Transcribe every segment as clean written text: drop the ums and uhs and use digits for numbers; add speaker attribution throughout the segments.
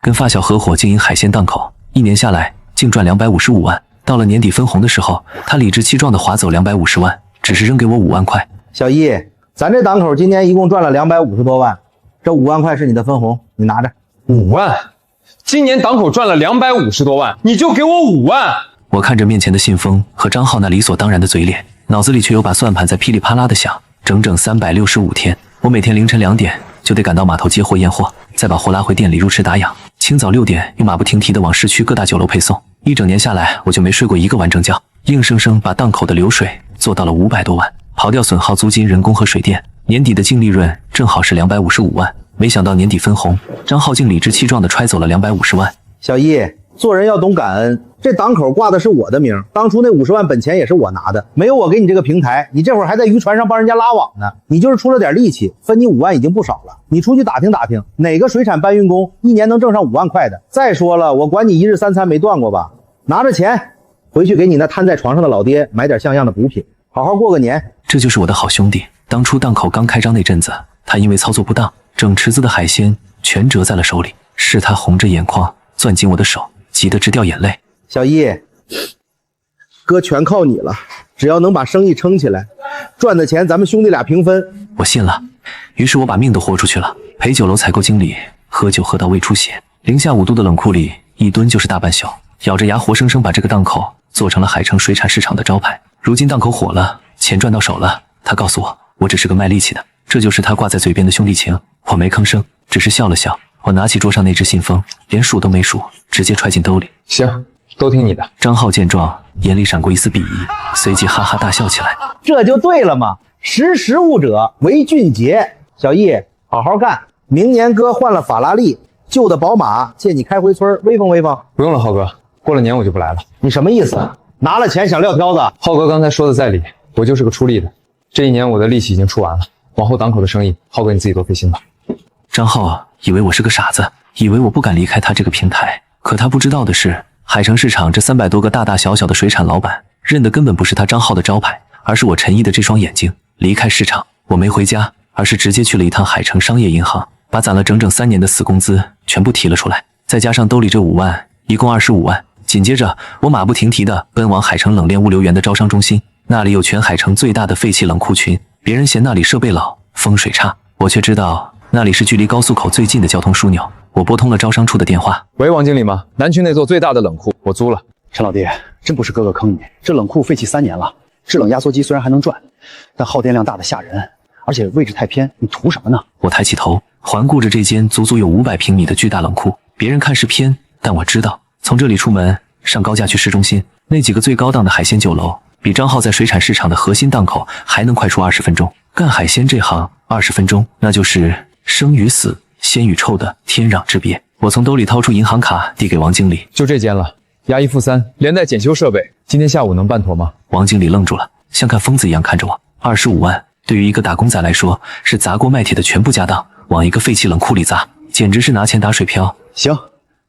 Speaker 1: 跟发小合伙经营海鲜档口，1年下来净赚255万。到了年底分红的时候，他理直气壮地划走250万，只是扔给我5万块。
Speaker 2: 小易，咱这档口今年一共赚了250多万，这5万块是你的分红，你拿着。
Speaker 3: 5万？今年档口赚了250多万，你就给我5万？
Speaker 1: 我看着面前的信封和张浩那理所当然的嘴脸，脑子里却有把算盘在噼里啪啦的响。整整365天，我每天凌晨2点就得赶到码头接货验货，再把货拉回店里入池打烊。清早6点又马不停蹄地往市区各大酒楼配送。一整年下来，我就没睡过一个完整觉，硬生生把档口的流水做到了500多万，刨掉损耗、租金、人工和水电，年底的净利润正好是255万。没想到年底分红，张浩竟理直气壮地揣走了250万。
Speaker 2: 小易，做人要懂感恩，这档口挂的是我的名，当初那50万本钱也是我拿的，没有我给你这个平台，你这会儿还在渔船上帮人家拉网呢。你就是出了点力气，分你5万已经不少了。你出去打听打听，哪个水产搬运工一年能挣上5万块的？再说了，我管你1日3餐没断过吧？拿着钱回去给你那瘫在床上的老爹买点像样的补品，好好过个年。
Speaker 1: 这就是我的好兄弟，当初档口刚开张那阵子，他因为操作不当，整池子的海鲜全折在了手里，是他红着眼眶攥紧我的手，急得直掉眼泪。
Speaker 2: 小易，哥全靠你了，只要能把生意撑起来，赚的钱咱们兄弟俩平分。
Speaker 1: 我信了，于是我把命都豁出去了，陪酒楼采购经理喝酒喝到胃出血，零下5度的冷库里一蹲就是大半宿，咬着牙活生生把这个档口做成了海城水产市场的招牌。如今档口火了，钱赚到手了，他告诉我，我只是个卖力气的，这就是他挂在嘴边的兄弟情。我没吭声，只是笑了笑。我拿起桌上那只信封，连数都没数，直接揣进兜里。
Speaker 3: 行，都听你的。
Speaker 1: 张浩见状，眼里闪过一丝鄙夷，随即哈哈大笑起来。
Speaker 2: 这就对了嘛，识时务者为俊杰。小易，好好干，明年哥换了法拉利，旧的宝马借你开回村威风威风。
Speaker 3: 不用了，浩哥，过了年我就不来了。
Speaker 2: 你什么意思？拿了钱想撂挑子？
Speaker 3: 浩哥刚才说的在理，我就是个出力的。这一年我的力气已经出完了，往后档口的生意，浩哥你自己多费心吧。
Speaker 1: 张浩以为我是个傻子，以为我不敢离开他这个平台，可他不知道的是，海城市场这300多个大大小小的水产老板认的根本不是他张浩的招牌，而是我陈毅的这双眼睛。离开市场，我没回家，而是直接去了一趟海城商业银行，把攒了整整3年的死工资全部提了出来，再加上兜里这5万，一共25万。紧接着，我马不停蹄地奔往海城冷链物流园的招商中心，那里有全海城最大的废弃冷库群。别人嫌那里设备老、风水差，我却知道那里是距离高速口最近的交通枢纽。我拨通了招商处的电话。
Speaker 3: 喂，王经理吗？南区那座最大的冷库我租了。
Speaker 4: 陈老弟，真不是哥哥坑你，这冷库废弃3年了，制冷压缩机虽然还能转，但耗电量大的吓人，而且位置太偏，你图什么呢？
Speaker 1: 我抬起头，环顾着这间足足有500平米的巨大冷库。别人看是偏，但我知道，从这里出门上高架去市中心，那几个最高档的海鲜酒楼，比张浩在水产市场的核心档口还能快出20分钟。干海鲜这行20分钟，那就是生与死、鲜与臭的天壤之别。我从兜里掏出银行卡递给王经理，
Speaker 3: 就这间了，押1付3，连带检修设备，今天下午能办妥吗？
Speaker 1: 王经理愣住了，像看疯子一样看着我。25万对于一个打工仔来说是砸锅卖铁的全部家当，往一个废弃冷库里砸，简直是拿钱打水漂。
Speaker 4: 行，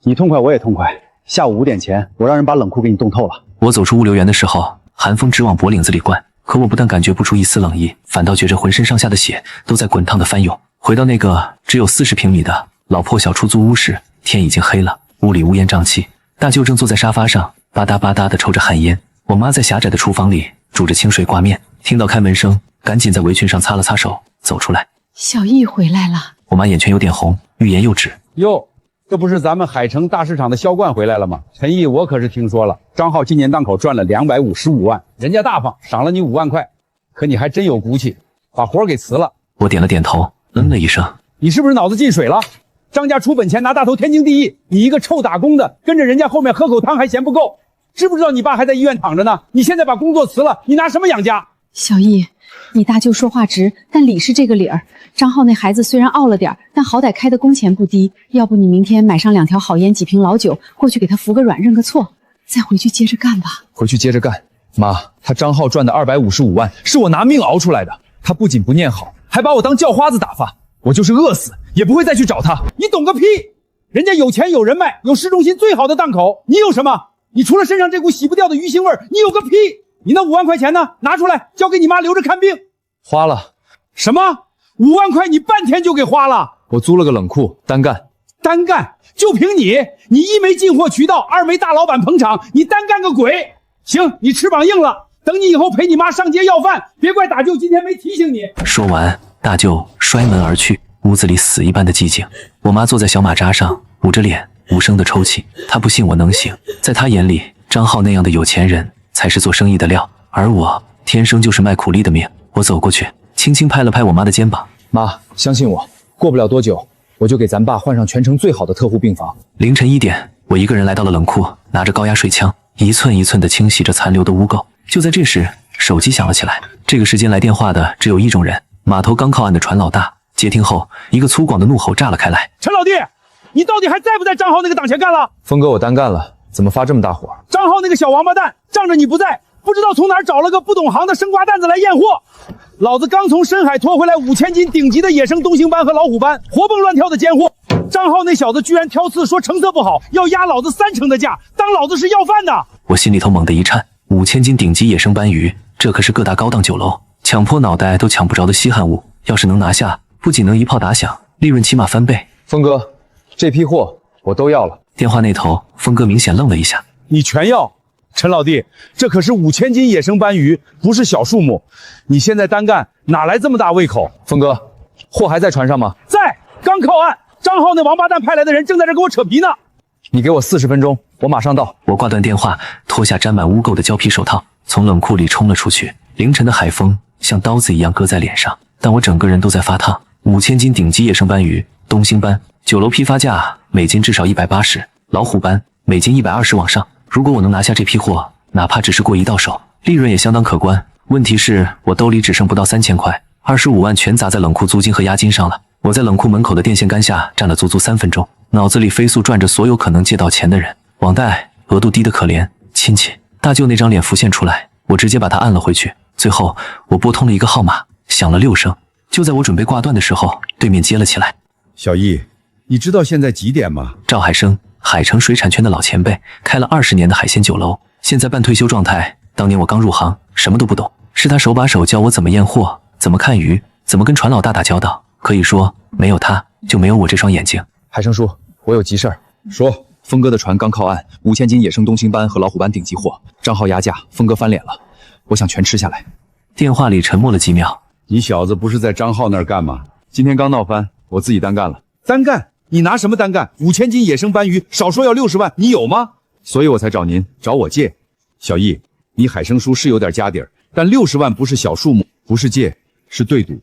Speaker 4: 你痛快我也痛快，下午5点前我让人把冷库给你冻透了。
Speaker 1: 我走出物流园的时候，寒风直往脖领子里灌，可我不但感觉不出一丝冷意，反倒觉着浑身上下的血都在滚烫的翻涌。回到那个只有40平米的老破小出租屋时，天已经黑了，屋里乌烟瘴气。大舅正坐在沙发上吧嗒吧嗒地抽着旱烟，我妈在狭窄的厨房里煮着清水挂面。听到开门声，赶紧在围裙上擦了擦手走出来。
Speaker 5: 小易回来了。
Speaker 1: 我妈眼圈有点红，欲言又止。
Speaker 6: 哟，这不是咱们海城大市场的销冠回来了吗？陈毅，我可是听说了，张浩今年档口赚了255万，人家大方赏了你5万块，可你还真有骨气，把活给辞了。
Speaker 1: 我点了点头，了一声。
Speaker 6: 你是不是脑子进水了？张家出本钱拿大头天经地义，你一个臭打工的跟着人家后面喝口汤还嫌不够？知不知道你爸还在医院躺着呢？你现在把工作辞了，你拿什么养家？
Speaker 5: 小易，你大舅说话直，但理是这个理儿。张浩那孩子虽然傲了点，但好歹开的工钱不低，要不你明天买上2条好烟、几瓶老酒，过去给他服个软，认个错，再回去接着干吧。
Speaker 3: 回去接着干。妈，他张浩赚的255万是我拿命熬出来的，他不仅不念好，还把我当叫花子打发。我就是饿死也不会再去找他。
Speaker 6: 你懂个屁！人家有钱有人脉，有市中心最好的档口，你有什么？你除了身上这股洗不掉的鱼腥味，你有个屁！你那5万块钱呢？拿出来，交给你妈留着看病。
Speaker 3: 花了。
Speaker 6: 什么？5万块你半天就给花了？
Speaker 3: 我租了个冷库单干。
Speaker 6: 单干就凭你一没进货渠道，二没大老板捧场，你单干个鬼！行，你翅膀硬了，等你以后陪你妈上街要饭，别怪大舅今天没提醒你。
Speaker 1: 说完，大舅摔门而去，屋子里死一般的寂静。我妈坐在小马扎上，捂着脸，无声的抽泣。她不信我能行，在她眼里，张浩那样的有钱人才是做生意的料，而我天生就是卖苦力的命。我走过去，轻轻拍了拍我妈的肩膀：“
Speaker 3: 妈，相信我，过不了多久，我就给咱爸换上全城最好的特护病房。”
Speaker 1: 凌晨1点，我一个人来到了冷库，拿着高压水枪，一寸一寸地清洗着残留的污垢。就在这时，手机响了起来。这个时间来电话的只有一种人，码头刚靠岸的船老大。接听后，一个粗犷的怒吼炸了开来：“
Speaker 6: 陈老弟，你到底还在不在张浩那个档前干了？”“
Speaker 3: 峰哥，我单干了，怎么发这么大火？”“
Speaker 6: 张浩那个小王八蛋，仗着你不在，不知道从哪儿找了个不懂行的生瓜蛋子来验货。老子刚从深海拖回来5000斤顶级的野生东星斑和老虎斑，活蹦乱跳的奸货。张浩那小子居然挑刺说成色不好，要压老子3成的价，当老子是要饭的。”
Speaker 1: 我心里头猛地一颤，5000斤顶级野生斑鱼，这可是各大高档酒楼抢破脑袋都抢不着的稀罕物，要是能拿下，不仅能一炮打响，利润起码翻倍。
Speaker 3: 峰哥，这批货我都要了。
Speaker 1: 电话那头，峰哥明显愣了一下：“
Speaker 6: 你全要？陈老弟，这可是5000斤野生斑鱼，不是小数目。你现在单干，哪来这么大胃口？”“
Speaker 3: 峰哥，货还在船上吗？”“
Speaker 6: 在，刚靠岸。张浩那王八蛋派来的人正在这跟我扯皮呢。”“
Speaker 3: 你给我40分钟，我马上到。”
Speaker 1: 我挂断电话，脱下沾满污垢的胶皮手套，从冷库里冲了出去。凌晨的海风像刀子一样割在脸上，但我整个人都在发烫。5000斤顶级野生斑鱼，东星斑，酒楼批发价每斤至少180，老虎斑每斤120往上。如果我能拿下这批货，哪怕只是过一到手，利润也相当可观。问题是我兜里只剩不到3000块，25万全砸在冷库租金和押金上了。我在冷库门口的电线杆下站了足足3分钟，脑子里飞速转着所有可能借到钱的人，网贷额度低得可怜，亲戚大舅那张脸浮现出来，我直接把他按了回去。最后我拨通了一个号码，响了6声。就在我准备挂断的时候，对面接了起来：“
Speaker 6: 小易，你知道现在几点吗？”
Speaker 1: 赵海生，海城水产圈的老前辈，开了20年的海鲜酒楼，现在半退休状态。当年我刚入行，什么都不懂，是他手把手教我怎么验货，怎么看鱼，怎么跟船老大打交道。可以说，没有他，就没有我这双眼睛。
Speaker 3: 海生叔，我有急事儿。
Speaker 6: 说。
Speaker 3: 峰哥的船刚靠岸，5000斤野生东星斑和老虎斑顶级货，张浩压价，峰哥翻脸了，我想全吃下来。
Speaker 1: 电话里沉默了几秒。
Speaker 6: 你小子不是在张浩那儿干吗？
Speaker 3: 今天刚闹翻，我自己单干了。
Speaker 6: 单干？你拿什么单干？5000斤野生斑鱼，少说要60万，你有吗？
Speaker 3: 所以我才找您，
Speaker 6: 找我借。小易，你海生叔是有点家底儿，但60万不是小数目，不是借，是对赌。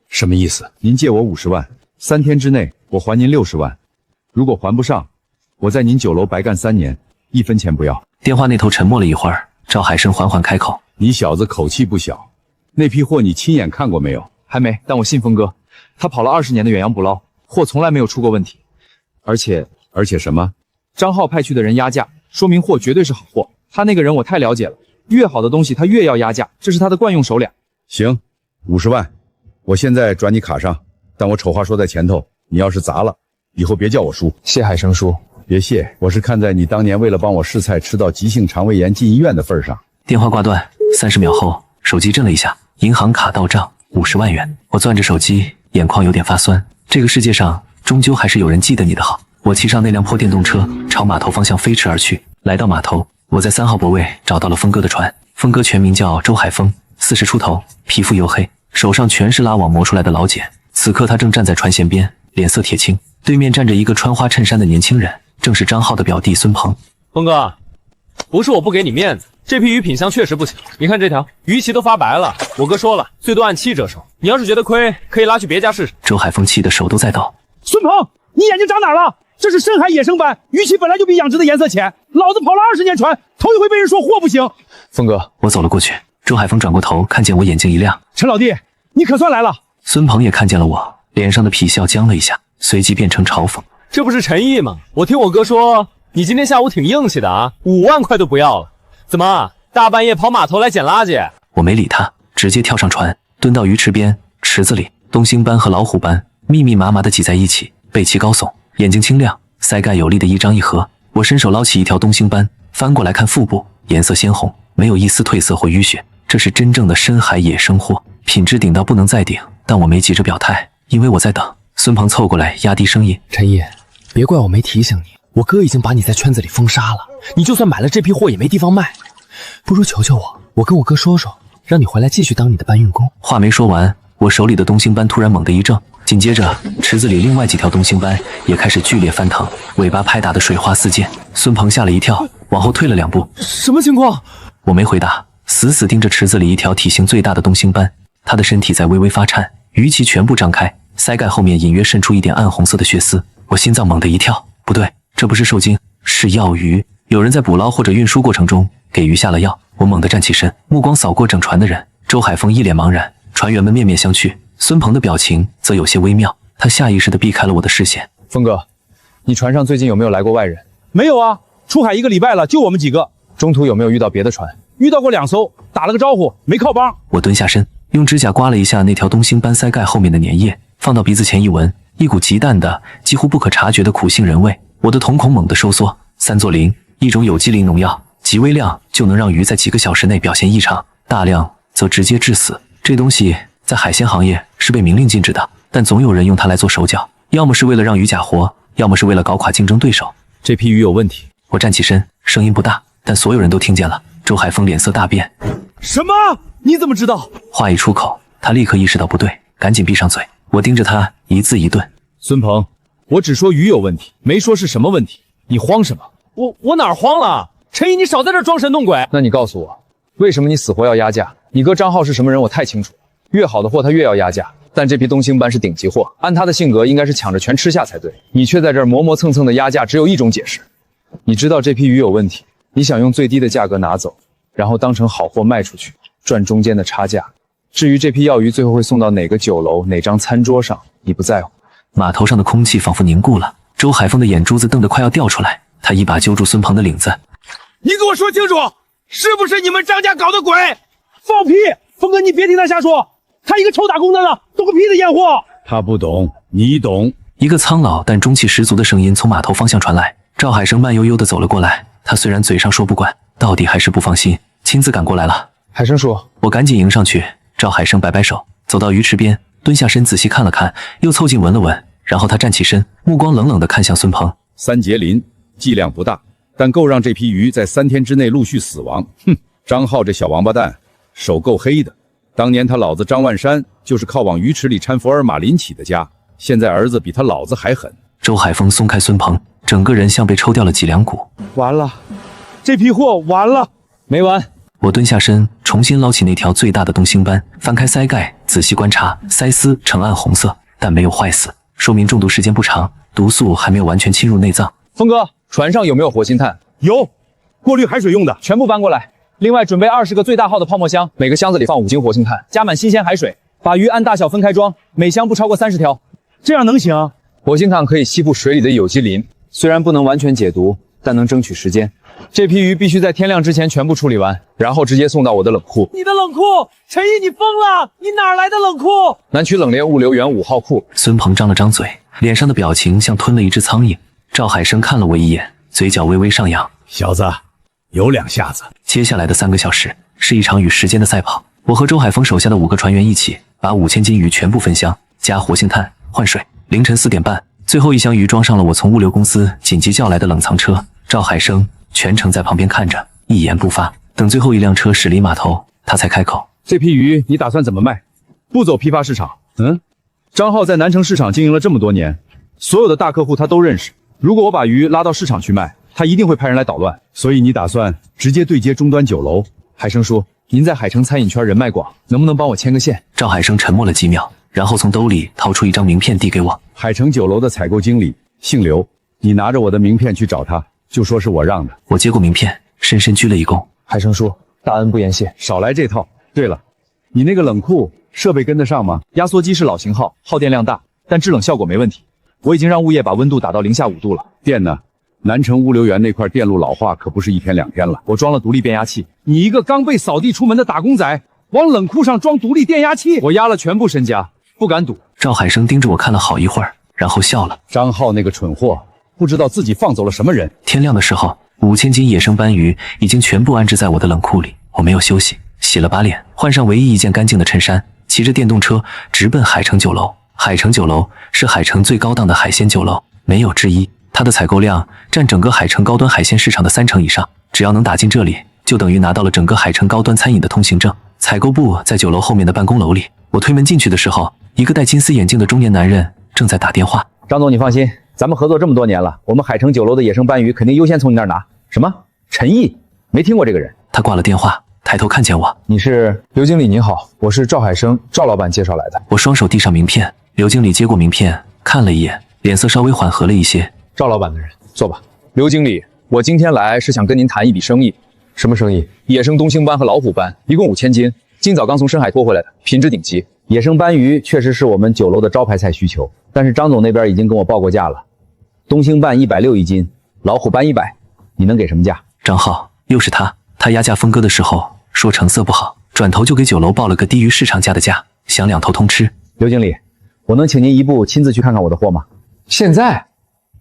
Speaker 6: 什么意思？您借我50万，3天之内我还您60万，如果还不上，我在您酒楼白干3年，1分钱不要。
Speaker 1: 电话那头沉默了一会儿，赵海生缓缓开口：“
Speaker 6: 你小子口气不小，那批货你亲眼看过没有？”“
Speaker 3: 还没，但我信峰哥，他跑了20年的远洋捕捞，货从来没有出过问题。而且
Speaker 6: 什么？
Speaker 3: 张浩派去的人压价，说明货绝对是好货。他那个人我太了解了，越好的东西他越要压价，这是他的惯用手脸。”“
Speaker 6: 行，50万，我现在转你卡上，但我丑话说在前头，你要是砸了，以后别叫我叔。”“
Speaker 3: 谢海生叔。”“
Speaker 6: 别谢，我是看在你当年为了帮我试菜吃到急性肠胃炎进医院的份上。”
Speaker 1: 电话挂断，30秒后，手机震了一下，银行卡到账50万元。我攥着手机，眼眶有点发酸。这个世界上终究还是有人记得你的好。我骑上那辆破电动车，朝码头方向飞驰而去。来到码头，我在3号泊位找到了峰哥的船。峰哥全名叫周海峰，40出头，皮肤黝黑，手上全是拉网磨出来的老茧。此刻他正站在船舷边，脸色铁青，对面站着一个穿花衬衫的年轻人，正是张浩的表弟孙鹏。
Speaker 7: “峰哥，不是我不给你面子，这批鱼品相确实不行。你看这条鱼鳍都发白了，我哥说了，最多按7折收。你要是觉得亏，可以拉去别家试试。”
Speaker 1: 周海峰气得手都在抖。
Speaker 6: “孙鹏，你眼睛长哪儿了？这是深海野生斑，鱼鳍本来就比养殖的颜色浅。老子跑了20年船，头一回被人说货不行。”“
Speaker 3: 峰哥。”
Speaker 1: 我走了过去。周海峰转过头，看见我眼睛一亮：“
Speaker 6: 陈老弟，你可算来了。”
Speaker 1: 孙鹏也看见了我，脸上的痞笑僵了一下，随即变成嘲讽：“
Speaker 7: 这不是陈毅吗？我听我哥说，你今天下午挺硬气的啊，5万块都不要了。怎么大半夜跑码头来捡垃圾？”
Speaker 1: 我没理他，直接跳上船，蹲到鱼池边。池子里，东星斑和老虎斑密密麻麻地挤在一起，背鳍高耸，眼睛清亮，腮盖有力的一张一合。我伸手捞起一条东星斑，翻过来看腹部，颜色鲜红，没有一丝褪色或淤血，这是真正的深海野生货，品质顶到不能再顶。但我没急着表态，因为我在等。孙鹏凑过来，压低声音：“
Speaker 7: 陈毅，
Speaker 8: 别怪我没提醒你，我哥已经把你在圈子里封杀了，你就算买了这批货也没地方卖。不如求求我，我跟我哥说说，让你回来继续当你的搬运工。
Speaker 1: 话没说完，我手里的东星斑突然猛地一怔，紧接着池子里另外几条东星斑也开始剧烈翻腾，尾巴拍打得水花四溅。孙鹏吓了一跳，往后退了2步。
Speaker 8: 什么情况？
Speaker 1: 我没回答，死死盯着池子里一条体型最大的东星斑，它的身体在微微发颤，鱼鳍全部张开，腮盖后面隐约渗出一点暗红色的血丝。我心脏猛地一跳，不对，这不是受精，是药鱼。有人在捕捞或者运输过程中给鱼下了药。我猛地站起身，目光扫过整船的人。周海峰一脸茫然，船员们面面相觑，孙鹏的表情则有些微妙，他下意识地避开了我的视线。
Speaker 3: 峰哥，你船上最近有没有来过外人？
Speaker 6: 没有啊，出海1个礼拜了，就我们几个。
Speaker 3: 中途有没有遇到别的船？
Speaker 6: 遇到过2艘，打了个招呼，没靠帮。
Speaker 1: 我蹲下身，用指甲刮了一下那条东星斑腮盖后面的粘液，放到鼻子前一闻，一股极淡的、几乎不可察觉的苦杏仁味。我的瞳孔猛地收缩。3唑磷，一种有机磷农药，极微量就能让鱼在几个小时内表现异常，大量则直接致死。这东西在海鲜行业是被明令禁止的，但总有人用它来做手脚，要么是为了让鱼假活，要么是为了搞垮竞争对手。
Speaker 3: 这批鱼有问题。
Speaker 1: 我站起身，声音不大，但所有人都听见了。周海峰脸色大变。
Speaker 3: 什么？你怎么知道？
Speaker 1: 话一出口，他立刻意识到不对，赶紧闭上嘴。我盯着他，一字一顿。
Speaker 3: 孙鹏，我只说鱼有问题，没说是什么问题，你慌什么？
Speaker 7: 我哪儿慌了？陈毅，你少在这装神弄鬼。
Speaker 3: 那你告诉我，为什么你死活要压价？你哥张浩是什么人？我太清楚了，越好的货他越要压价。但这批东星斑是顶级货，按他的性格应该是抢着全吃下才对。你却在这儿磨磨蹭蹭的压价，只有一种解释。你知道这批鱼有问题，你想用最低的价格拿走，然后当成好货卖出去，赚中间的差价。至于这批药鱼最后会送到哪个酒楼、哪张餐桌上，你不在乎。
Speaker 1: 码头上的空气仿佛凝固了，周海峰的眼珠子瞪得快要掉出来，他一把揪住孙鹏的领子。
Speaker 6: 你给我说清楚，是不是你们张家搞的鬼？放屁！峰哥，你别听他瞎说，他一个臭打工的了，懂个屁的验货。
Speaker 9: 他不懂，你懂。
Speaker 1: 一个苍老但中气十足的声音从码头方向传来。赵海生慢悠悠地走了过来，他虽然嘴上说不管，到底还是不放心，亲自赶过来了。
Speaker 3: 海生叔，
Speaker 1: 我赶紧迎上去。赵海生摆摆手，走到鱼池边，蹲下身仔细看了看，又凑近闻了闻，然后他站起身，目光冷冷地看向孙鹏。
Speaker 9: 3节磷，剂量不大，但够让这批鱼在3天之内陆续死亡。哼，张浩这小王八蛋，手够黑的。当年他老子张万山就是靠往鱼池里掺福尔马林起的家，现在儿子比他老子还狠。
Speaker 1: 周海峰松开孙鹏，整个人像被抽掉了几两骨。
Speaker 6: 完了，这批货完了。
Speaker 3: 没完。
Speaker 1: 我蹲下身，重新捞起那条最大的东星斑，翻开腮盖，仔细观察，腮丝呈暗红色，但没有坏死，说明中毒时间不长，毒素还没有完全侵入内脏。
Speaker 3: 峰哥，船上有没有活性炭？
Speaker 6: 有，过滤海水用的，
Speaker 3: 全部搬过来。另外准备20个最大号的泡沫箱，每个箱子里放5斤活性炭，加满新鲜海水，把鱼按大小分开装，每箱不超过30条。
Speaker 6: 这样能行？
Speaker 3: 活性炭可以吸附水里的有机磷，虽然不能完全解毒，但能争取时间。这批鱼必须在天亮之前全部处理完，然后直接送到我的冷库。
Speaker 7: 你的冷库？陈毅，你疯了！你哪来的冷库？
Speaker 3: 南区冷链物流园5号库。
Speaker 1: 孙鹏张了张嘴，脸上的表情像吞了一只苍蝇。赵海生看了我一眼，嘴角微微上扬。
Speaker 9: 小子，有2下子。
Speaker 1: 接下来的3个小时是一场与时间的赛跑。我和周海峰手下的5个船员一起把5000斤鱼全部分箱，加活性炭、换水。凌晨4点半，最后一箱鱼装上了我从物流公司紧急叫来的冷藏车。赵海生全程在旁边看着，一言不发。等最后一辆车驶离码头，他才开口：“
Speaker 6: 这批鱼你打算怎么卖？不走批发市场？张浩在南城市场经营了这么多年，所有的大客户他都认识。如果我把鱼拉到市场去卖，他一定会派人来捣乱。所以你打算直接对接终端酒楼？
Speaker 3: 海生叔，您在海城餐饮圈人脉广，能不能帮我牵个线？”
Speaker 1: 赵海生沉默了几秒，然后从兜里掏出一张名片递给我：“
Speaker 9: 海城酒楼的采购经理姓刘，你拿着我的名片去找他，就说是我让的。”
Speaker 1: 我接过名片，深深鞠了一躬。
Speaker 3: 海生叔，大恩不言谢。
Speaker 9: 少来这套。对了，你那个冷库设备跟得上吗？
Speaker 3: 压缩机是老型号，耗电量大，但制冷效果没问题。我已经让物业把温度打到零下5度了。
Speaker 9: 电呢？南城物流园那块电路老化可不是1天2天了。
Speaker 3: 我装了独立变压器。
Speaker 6: 你一个刚被扫地出门的打工仔，往冷库上装独立电压器？
Speaker 3: 我压了全部身家，不敢赌。
Speaker 1: 赵海生盯着我看了好一会儿，然后笑了。
Speaker 9: 张浩那个蠢货，不知道自己放走了什么人。
Speaker 1: 天亮的时候，5000斤野生斑鱼已经全部安置在我的冷库里。我没有休息，洗了把脸，换上唯一一件干净的衬衫，骑着电动车直奔海城酒楼。海城酒楼是海城最高档的海鲜酒楼，没有之一。它的采购量占整个海城高端海鲜市场的30%以上。只要能打进这里，就等于拿到了整个海城高端餐饮的通行证。采购部在酒楼后面的办公楼里，我推门进去的时候，一个戴金丝眼镜的中年男人正在打电话。
Speaker 3: 张总，你放心，咱们合作这么多年了，我们海城酒楼的野生斑鱼肯定优先从你那儿拿。什么？陈毅？没听过这个人。
Speaker 1: 他挂了电话，抬头看见我。
Speaker 3: 你是刘经理您好，我是赵海生，赵老板介绍来的。
Speaker 1: 我双手递上名片，刘经理接过名片，看了一眼，脸色稍微缓和了一些。
Speaker 3: 赵老板的人，坐吧。刘经理，我今天来是想跟您谈一笔生意。什么生意？野生东星斑和老虎斑，一共5000斤，今早刚从深海拖回来的，品质顶级。野生斑鱼确实是我们酒楼的招牌菜需求，但是张总那边已经跟我报过价了，东星斑160一斤，老虎斑100，你能给什么价？
Speaker 1: 张浩，又是他，他压价分割的时候说成色不好，转头就给酒楼报了个低于市场价的价，想两头通吃。
Speaker 3: 刘经理，我能请您一步亲自去看看我的货吗？现在？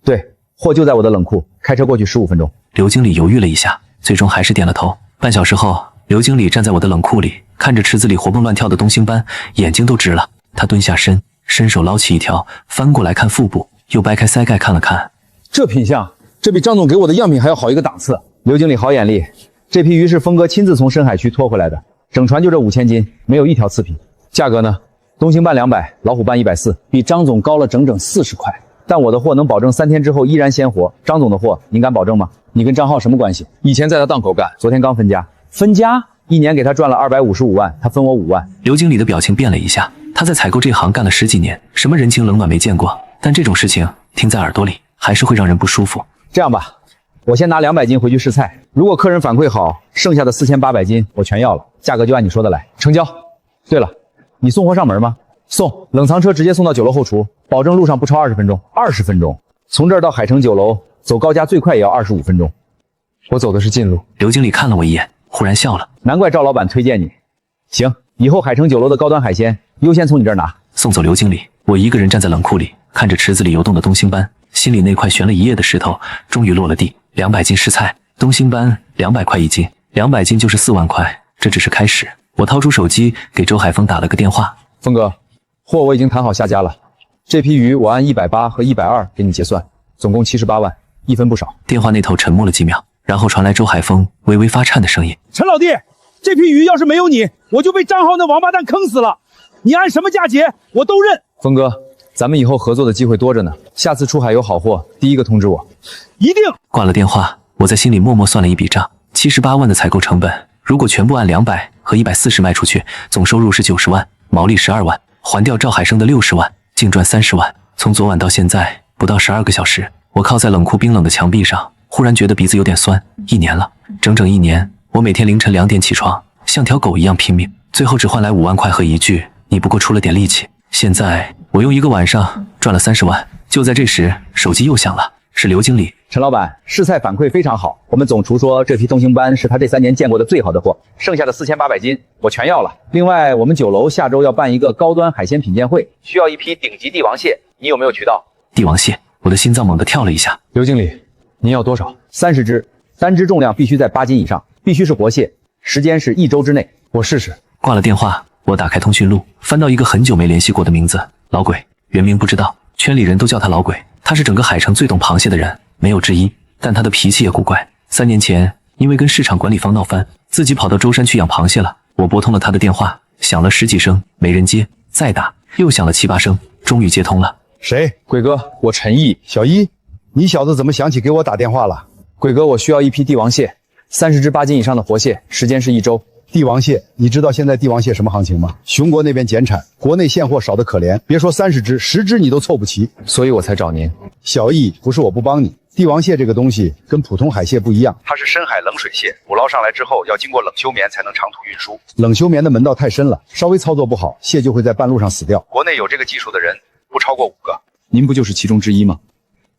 Speaker 3: 对，货就在我的冷库，开车过去15分钟。
Speaker 1: 刘经理犹豫了一下，最终还是点了头。半小时后，刘经理站在我的冷库里，看着池子里活蹦乱跳的东星斑，眼睛都直了。他蹲下身，伸手捞起一条，翻过来看腹部，又掰开腮盖看了看。
Speaker 3: 这品相，这比张总给我的样品还要好一个档次。刘经理好眼力，这批鱼是峰哥亲自从深海区拖回来的，整船就这5000斤，没有一条次品。价格呢？东星斑200，老虎斑140，比张总高了整整40块。但我的货能保证3天之后依然鲜活，张总的货您敢保证吗？你跟张浩什么关系？以前在他档口干，昨天刚分家。分家？1年给他赚了255万，他分我5万。
Speaker 1: 刘经理的表情变了一下，他在采购这行干了10几年，什么人情冷暖没见过，但这种事情听在耳朵里还是会让人不舒服。
Speaker 3: 这样吧，我先拿200斤回去试菜，如果客人反馈好，剩下的4800斤我全要了，价格就按你说的来，成交。对了，你送货上门吗？送，冷藏车直接送到酒楼后厨，保证路上不超20分钟。20分钟，从这儿到海城酒楼走高架最快也要25分钟。我走的是近路。
Speaker 1: 刘经理看了我一眼，忽然笑了。
Speaker 3: 难怪赵老板推荐你。行，以后海城酒楼的高端海鲜优先从你这儿拿。
Speaker 1: 送走刘经理，我一个人站在冷库里，看着池子里游动的东星斑，心里那块悬了一夜的石头终于落了地。200斤试菜，东星斑200块一斤，200斤就是4万块，这只是开始。我掏出手机给周海峰打了个电话。
Speaker 3: 峰哥，货我已经谈好下家了，这批鱼我按180和120给你结算，总共78万，一分不少。
Speaker 1: 电话那头沉默了几秒，然后传来周海峰微微发颤的声音：
Speaker 6: 陈老弟，这批鱼要是没有你，我就被张浩那王八蛋坑死了。你按什么价结，我都认。
Speaker 3: 峰哥，咱们以后合作的机会多着呢，下次出海有好货，第一个通知我。
Speaker 6: 一定。
Speaker 1: 挂了电话，我在心里默默算了一笔账：78万的采购成本，如果全部按200和140卖出去，总收入是90万，毛利12万，还掉赵海生的60万，净赚30万。从昨晚到现在不到12个小时，我靠在冷库冰冷的墙壁上，忽然觉得鼻子有点酸。1年了，整整1年，我每天凌晨2点起床，像条狗一样拼命，最后只换来5万块和一句你不过出了点力气。现在我用1个晚上赚了30万。就在这时，手机又响了，是刘经理。
Speaker 3: 陈老板，试菜反馈非常好，我们总厨说这批东星斑是他这3年见过的最好的货，剩下的4800斤我全要了。另外，我们酒楼下周要办一个高端海鲜品鉴会，需要一批顶级帝王蟹，你有没有渠道？
Speaker 1: 帝王蟹，我的心脏猛地跳了一下。
Speaker 3: 刘经理，您要多少？30只，单只重量必须在8斤以上，必须是活蟹，时间是1周之内。我试试。
Speaker 1: 挂了电话，我打开通讯录，翻到一个很久没联系过的名字，老鬼，原名不知道，圈里人都叫他老鬼。他是整个海城最懂螃蟹的人，没有之一。但他的脾气也古怪。3年前，因为跟市场管理方闹翻，自己跑到舟山去养螃蟹了。我拨通了他的电话，响了10几声，没人接，再打，又响了7、8声，终于接通了。
Speaker 6: 谁？
Speaker 3: 鬼哥，我陈毅。
Speaker 6: 小一，你小子怎么想起给我打电话了？
Speaker 3: 鬼哥，我需要一批帝王蟹，30只8斤以上的活蟹，时间是1周。
Speaker 6: 帝王蟹，你知道现在帝王蟹什么行情吗？熊国那边减产，国内现货少得可怜，别说30只，10只你都凑不齐，
Speaker 3: 所以我才找您。
Speaker 6: 小易，不是我不帮你，帝王蟹这个东西跟普通海蟹不一样，
Speaker 9: 它是深海冷水蟹，捕捞上来之后要经过冷休眠才能长途运输。
Speaker 6: 冷休眠的门道太深了，稍微操作不好，蟹就会在半路上死掉。
Speaker 9: 国内有这个技术的人不超过5个，
Speaker 3: 您不就是其中之一吗？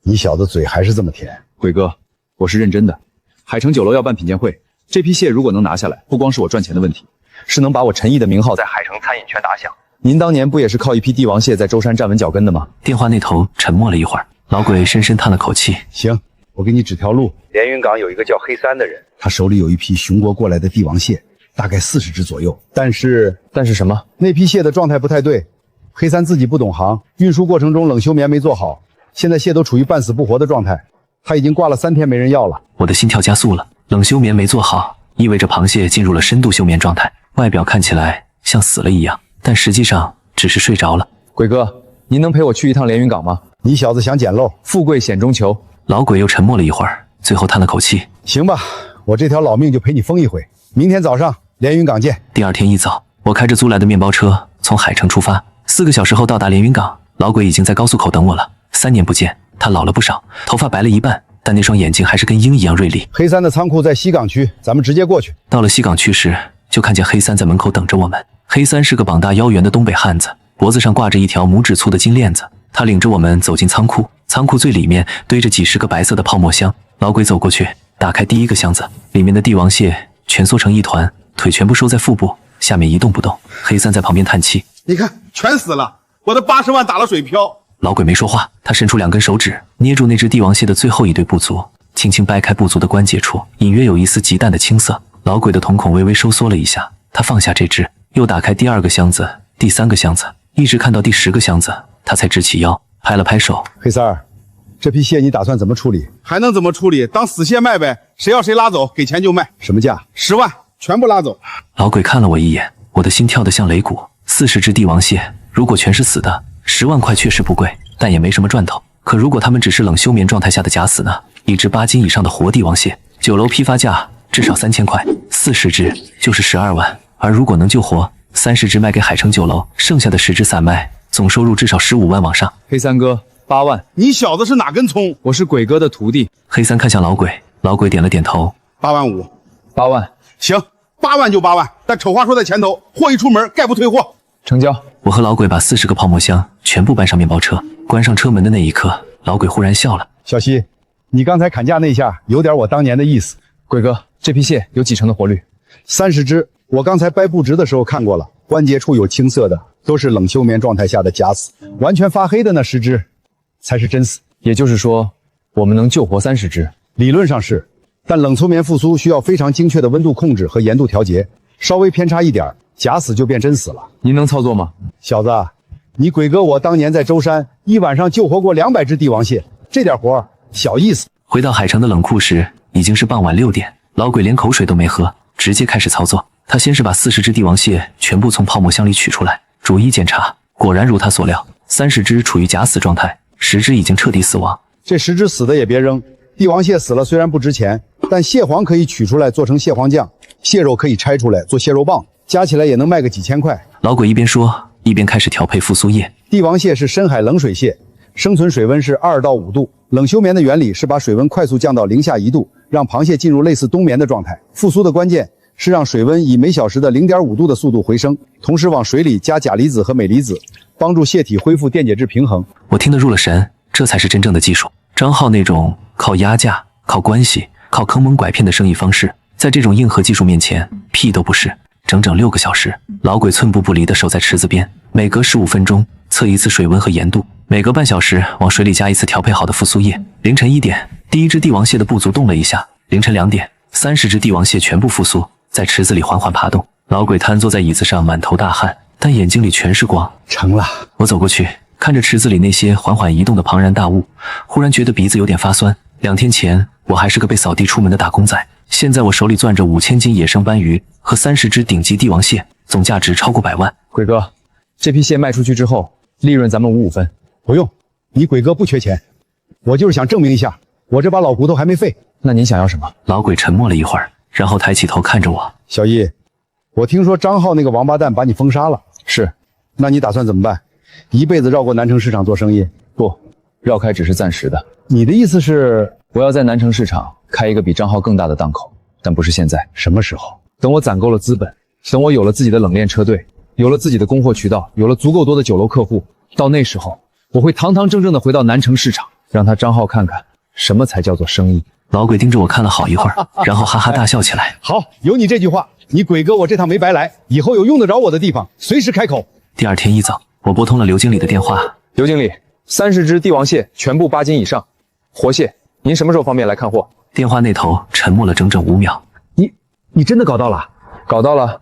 Speaker 6: 你小子嘴还是这么甜。
Speaker 3: 鬼哥，我是认真的。海城酒楼要办品鉴会，这批蟹如果能拿下来，不光是我赚钱的问题，是能把我陈毅的名号在海城餐饮圈打响。您当年不也是靠一批帝王蟹在舟山站稳脚跟的吗？
Speaker 1: 电话那头沉默了一会儿，老鬼深深叹了口气。
Speaker 6: 行，我给你指条路。
Speaker 9: 连云港有一个叫黑三的人，
Speaker 6: 他手里有一批熊国过来的帝王蟹，大概40只左右。但是
Speaker 3: 什么？
Speaker 6: 那批蟹的状态不太对，黑三自己不懂行，运输过程中冷休眠没做好，现在蟹都处于半死不活的状态，它已经挂了3天没人要了。
Speaker 1: 我的心跳加速了。冷休眠没做好，意味着螃蟹进入了深度休眠状态，外表看起来像死了一样，但实际上只是睡着了。
Speaker 3: 鬼哥，您能陪我去一趟连云港吗？
Speaker 6: 你小子想捡漏，
Speaker 3: 富贵险中求。
Speaker 1: 老鬼又沉默了一会儿，最后叹了口气。
Speaker 6: 行吧，我这条老命就陪你疯一回。明天早上连云港见。
Speaker 1: 第二天一早，我开着租来的面包车从海城出发，4个小时后到达连云港。老鬼已经在高速口等我了。3年不见，他老了不少，头发白了一半，但那双眼睛还是跟鹰一样锐利。
Speaker 6: 黑三的仓库在西港区，咱们直接过去。
Speaker 1: 到了西港区时，就看见黑三在门口等着我们。黑三是个膀大腰圆的东北汉子，脖子上挂着一条拇指粗的金链子。他领着我们走进仓库，仓库最里面堆着几十个白色的泡沫箱。老鬼走过去，打开第一个箱子，里面的帝王蟹蜷缩成一团，腿全部收在腹部，下面一动不动。黑三在旁边叹气：“
Speaker 10: 你看，全死了，我的80万打了水漂。”
Speaker 1: 老鬼没说话，他伸出2根手指，捏住那只帝王蟹的最后一对步足，轻轻掰开步足的关节处，隐约有一丝极淡的青色。老鬼的瞳孔微微收缩了一下，他放下这只，又打开第2个箱子、第3个箱子，一直看到第10个箱子，他才直起腰，拍了拍手：“
Speaker 6: 黑三儿，这批蟹你打算怎么处理？
Speaker 10: 还能怎么处理？当死蟹卖呗，谁要谁拉走，给钱就卖。
Speaker 6: 什么价
Speaker 10: ？10万，全部拉走。”
Speaker 1: 老鬼看了我一眼，我的心跳得像擂鼓。40只帝王蟹，如果全是死的，10万块确实不贵，但也没什么赚头。可如果他们只是冷休眠状态下的假死呢？一只8斤以上的活帝王蟹，9楼批发价至少3000块，40只就是12万。而如果能救活30只卖给海城酒楼，剩下的10只散卖，总收入至少15万往上。
Speaker 3: 黑三哥，8万。
Speaker 10: 你小子是哪根葱？
Speaker 3: 我是鬼哥的徒弟。
Speaker 1: 黑三看向老鬼，老鬼点了点头。
Speaker 10: 8万5。
Speaker 3: 8万。
Speaker 10: 行，8万就8万，但丑话说在前头，货一出门概不退货。
Speaker 3: 成交。
Speaker 1: 我和老鬼把40个泡沫箱全部搬上面包车，关上车门的那一刻，老鬼忽然笑了：“
Speaker 6: 小西，你刚才砍价那下有点我当年的意思。
Speaker 3: 鬼哥，这批蟹有几成的活率
Speaker 6: ？30只，我刚才掰布值的时候看过了，关节处有青色的，都是冷休眠状态下的假死，完全发黑的那10只才是真死。
Speaker 3: 也就是说，我们能救活30只？
Speaker 6: 理论上是，但冷休眠复苏需要非常精确的温度控制和盐度调节，稍微偏差一点，假死就变真死了。
Speaker 3: 您能操作吗？
Speaker 6: 小子，你鬼哥我当年在舟山一晚上救活过200只帝王蟹，这点活小意思。”
Speaker 1: 回到海城的冷库时，已经是傍晚6点。老鬼连口水都没喝，直接开始操作。他先是把40只帝王蟹全部从泡沫箱里取出来，逐一检查，果然如他所料，30只处于假死状态，10只已经彻底死亡。
Speaker 6: 这10只死的也别扔，帝王蟹死了虽然不值钱，但蟹黄可以取出来做成蟹黄酱，蟹肉可以拆出来做蟹肉棒，加起来也能卖个几千块。
Speaker 1: 老鬼一边说，一边开始调配复苏液。
Speaker 6: 帝王蟹是深海冷水蟹，生存水温是2到5度。冷休眠的原理是把水温快速降到0下1度，让螃蟹进入类似冬眠的状态。复苏的关键是让水温以每小时的0.5度的速度回升，同时往水里加钾离子和镁离子，帮助蟹体恢复电解质平衡。
Speaker 1: 我听得入了神，这才是真正的技术。张浩那种靠压价、靠关系、靠坑蒙拐骗的生意方式，在这种硬核技术面前，屁都不是。整整6个小时，老鬼寸步不离地守在池子边，每隔15分钟测一次水温和盐度，每隔半小时往水里加一次调配好的复苏液。凌晨1点，第一只帝王蟹的步足动了一下；凌晨2点，30只帝王蟹全部复苏，在池子里缓缓爬动。老鬼瘫坐在椅子上，满头大汗，但眼睛里全是光。
Speaker 6: 成了。我
Speaker 1: 走过去，看着池子里那些缓缓移动的庞然大物，忽然觉得鼻子有点发酸。2天前，我还是个被扫地出门的打工仔，现在我手里攥着5000斤野生斑鱼和30只顶级帝王蟹，总价值超过100万。
Speaker 3: 鬼哥，这批蟹卖出去之后，利润咱们5分。
Speaker 6: 不用，你鬼哥不缺钱，我就是想证明一下，我这把老骨头还没废。
Speaker 3: 那您想要什么？
Speaker 1: 老鬼沉默了一会儿，然后抬起头看着我。
Speaker 6: 小易，我听说张浩那个王八蛋把你封杀了。
Speaker 3: 是。
Speaker 6: 那你打算怎么办？一辈子绕过南城市场做生意？
Speaker 3: 不，绕开只是暂时的。
Speaker 6: 你的意思是，
Speaker 3: 我要在南城市场开一个比张浩更大的档口，但不是现在。
Speaker 6: 什么时候？
Speaker 3: 等我攒够了资本，等我有了自己的冷链车队，有了自己的供货渠道，有了足够多的酒楼客户，到那时候，我会堂堂正正的回到南城市场，让他张浩看看什么才叫做生意。
Speaker 1: 老鬼盯着我看了好一会儿，然后哈哈大笑起来。
Speaker 6: 好，有你这句话，你鬼哥我这趟没白来，以后有用得着我的地方，随时开口。
Speaker 1: 第二天一早，我拨通了刘经理的电话。
Speaker 3: 刘经理，30只帝王蟹全部8斤以上，活蟹，您什么时候方便来看货？
Speaker 1: 电话那头沉默了整整5秒。
Speaker 6: 你真的搞到了？
Speaker 3: 搞到了，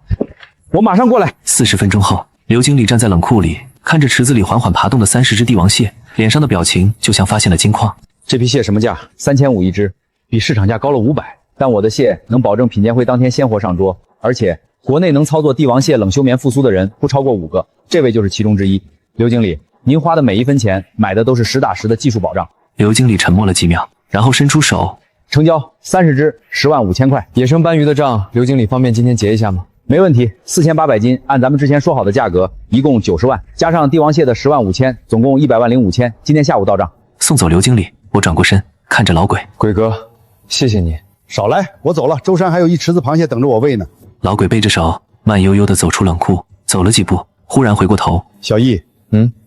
Speaker 6: 我马上过来。
Speaker 1: 40分钟后，刘经理站在冷库里，看着池子里缓缓爬动的30只帝王蟹，脸上的表情就像发现了金矿。
Speaker 3: 这批蟹什么价？3500一只，比市场价高了500。但我的蟹能保证品鉴会当天鲜活上桌，而且国内能操作帝王蟹冷休眠复苏的人不超过5个，这位就是其中之一。刘经理，您花的每一分钱买的都是实打实的技术保障。
Speaker 1: 刘经理沉默了几秒，然后伸出手，
Speaker 3: 成交30只，10.5万块。野生斑鱼的账，刘经理方便今天结一下吗？没问题，4800斤，按咱们之前说好的价格，一共90万，加上帝王蟹的10.5万，总共100.5万，今天下午到账。
Speaker 1: 送走刘经理，我转过身看着老鬼，
Speaker 3: 鬼哥，谢谢你。
Speaker 10: 少来，我走了。舟山还有一池子螃蟹等着我喂呢。
Speaker 1: 老鬼背着手，慢悠悠地走出冷库，走了几步，忽然回过头，
Speaker 10: 小易，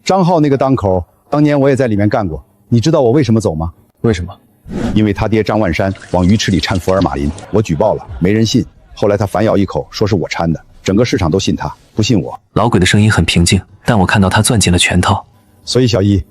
Speaker 10: 张浩那个档口，当年我也在里面干过。你知道我为什么走吗？
Speaker 3: 为什么？
Speaker 10: 因为他爹张万山往鱼池里掺福尔马林，我举报了，没人信。后来他反咬一口，说是我掺的，整个市场都信他，不信我。
Speaker 1: 老鬼的声音很平静，但我看到他攥紧了拳头。
Speaker 10: 所以小易，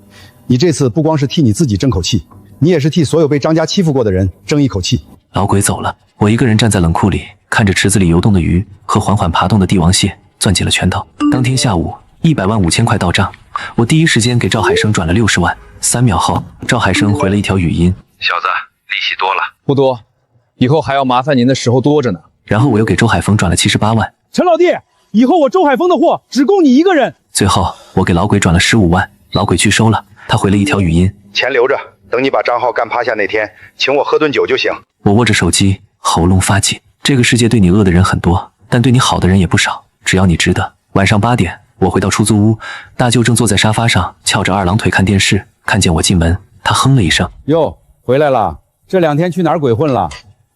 Speaker 10: 你这次不光是替你自己争口气，你也是替所有被张家欺负过的人争一口气。
Speaker 1: 老鬼走了，我一个人站在冷库里，看着池子里游动的鱼和缓缓爬动的帝王蟹，攥紧了拳头。当天下午，100.5万到账，我第一时间给赵海生转了60万。3秒后，赵海生回了一条语音：
Speaker 11: 小子，利息多了？
Speaker 3: 不多，以后还要麻烦您的时候多着呢。
Speaker 1: 然后我又给周海峰转了78万。
Speaker 6: 陈老弟，以后我周海峰的货只供你一个人。
Speaker 1: 最后我给老鬼转了15万，老鬼拒收了。他回了一条语音：
Speaker 11: 钱留着，等你把张浩干趴下那天，请我喝顿酒就行。
Speaker 1: 我握着手机，喉咙发紧。这个世界对你恶的人很多，但对你好的人也不少，只要你值得。晚上8点，我回到出租屋，大舅正坐在沙发上翘着二郎腿看电视，看见我进门，他哼了一声：
Speaker 6: 哟，回来了，这2天去哪儿鬼混了？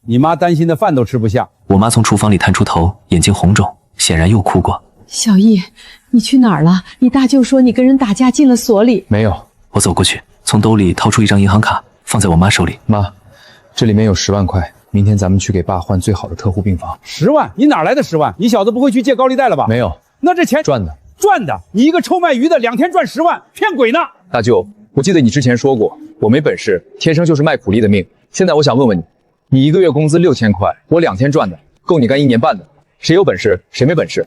Speaker 6: 你妈担心的饭都吃不下。
Speaker 1: 我妈从厨房里探出头，眼睛红肿，显然又哭过。
Speaker 5: 小易，你去哪儿了？你大舅说你跟人打架进了所里。
Speaker 3: 没有。
Speaker 1: 我走过去，从兜里掏出一张银行卡，放在我妈手里。
Speaker 3: 妈，这里面有10万块，明天咱们去给爸换最好的特护病房。
Speaker 6: 10万？你哪来的10万？你小子不会去借高利贷了吧？
Speaker 3: 没有。
Speaker 6: 那这钱
Speaker 3: 赚的。
Speaker 6: 赚的？你一个臭卖鱼的2天赚10万，骗鬼呢！
Speaker 3: 大舅，我记得你之前说过，我没本事，天生就是卖苦力的命。现在我想问问你，你一个月工资6000块，我2天赚的，够你干1年半的。谁有本事，谁没本事？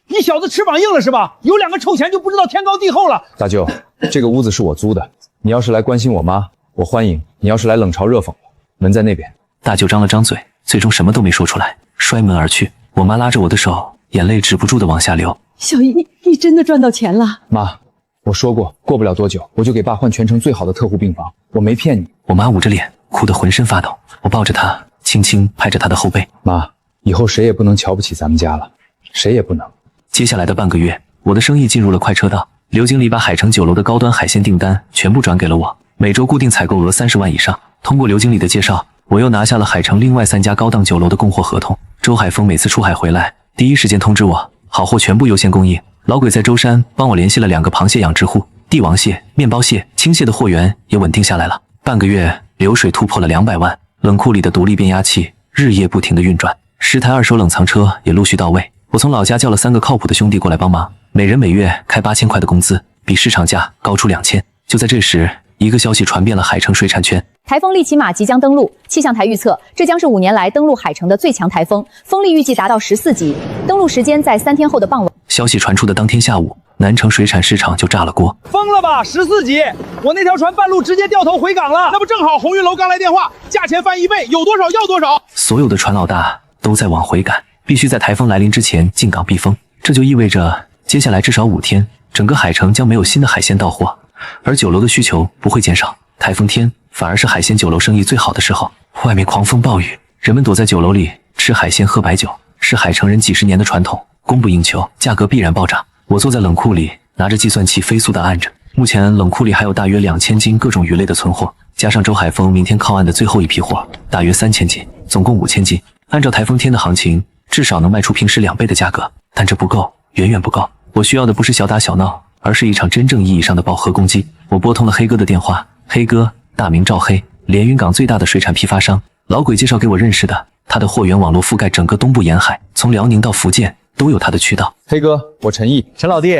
Speaker 6: 你小子翅膀硬了是吧？有2个臭钱就不知道天高地厚了。
Speaker 3: 大舅，这个屋子是我租的，你要是来关心我妈，我欢迎；你要是来冷嘲热讽我，门在那边。
Speaker 1: 大舅张了张嘴，最终什么都没说出来，摔门而去。我妈拉着我的手，眼泪止不住的往下流。
Speaker 5: 小易，你真的赚到钱了？
Speaker 3: 妈，我说过，过不了多久我就给爸换全城最好的特护病房，我没骗你。
Speaker 1: 我妈捂着脸，哭得浑身发抖。我抱着她，轻轻拍着她的后背。
Speaker 3: 妈，以后谁也不能瞧不起咱们家了，谁也不能。
Speaker 1: 接下来的半个月，我的生意进入了快车道。刘经理把海城酒楼的高端海鲜订单全部转给了我，每周固定采购额30万以上。通过刘经理的介绍，我又拿下了海城另外3家高档酒楼的供货合同。周海峰每次出海回来，第一时间通知我，好货全部优先供应。老鬼在舟山帮我联系了2个螃蟹养殖户，帝王蟹、面包蟹、青蟹的货源也稳定下来了。半个月，流水突破了200万，冷库里的独立变压器日夜不停地运转，10台二手冷藏车也陆续到位。我从老家叫了3个靠谱的兄弟过来帮忙，每人每月开8000块的工资，比市场价高出2000。就在这时，一个消息传遍了海城水产圈，
Speaker 12: 台风利奇马即将登陆，气象台预测这将是5年来登陆海城的最强台风，风力预计达到14级，登陆时间在3天后的傍晚。
Speaker 1: 消息传出的当天下午，南城水产市场就炸了锅。
Speaker 6: 疯了吧，14级！我那条船半路直接掉头回港了，那不正好鸿运楼刚来电话，价钱翻1倍，有多少要多少。
Speaker 1: 所有的船老大都在往回赶，必须在台风来临之前进港避风。这就意味着接下来至少5天，整个海城将没有新的海鲜到货，而酒楼的需求不会减少。台风天反而是海鲜酒楼生意最好的时候，外面狂风暴雨，人们躲在酒楼里吃海鲜喝白酒，是海城人几十年的传统，供不应求，价格必然暴涨。我坐在冷库里，拿着计算器飞速地按着。目前冷库里还有大约2000斤各种鱼类的存货，加上周海峰明天靠岸的最后一批货，大约3000斤，总共5000斤。按照台风天的行情，至少能卖出平时2倍的价格，但这不够，远远不够。我需要的不是小打小闹，而是一场真正意义上的饱和攻击。我拨通了黑哥的电话，黑哥大名赵黑，连云港最大的水产批发商。老鬼介绍给我认识的，他的货源网络覆盖整个东部沿海，从辽宁到福建都有他的渠道。
Speaker 3: 黑哥，我陈毅。
Speaker 13: 陈老弟，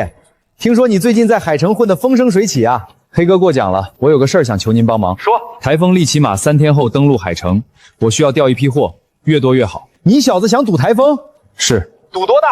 Speaker 13: 听说你最近在海城混得风生水起啊？
Speaker 3: 黑哥过奖了，我有个事儿想求您帮忙。
Speaker 13: 说，
Speaker 3: 台风利奇马3天后登陆海城，我需要调一批货，越多越好。
Speaker 13: 你小子想赌台风？
Speaker 3: 是。
Speaker 13: 赌多大？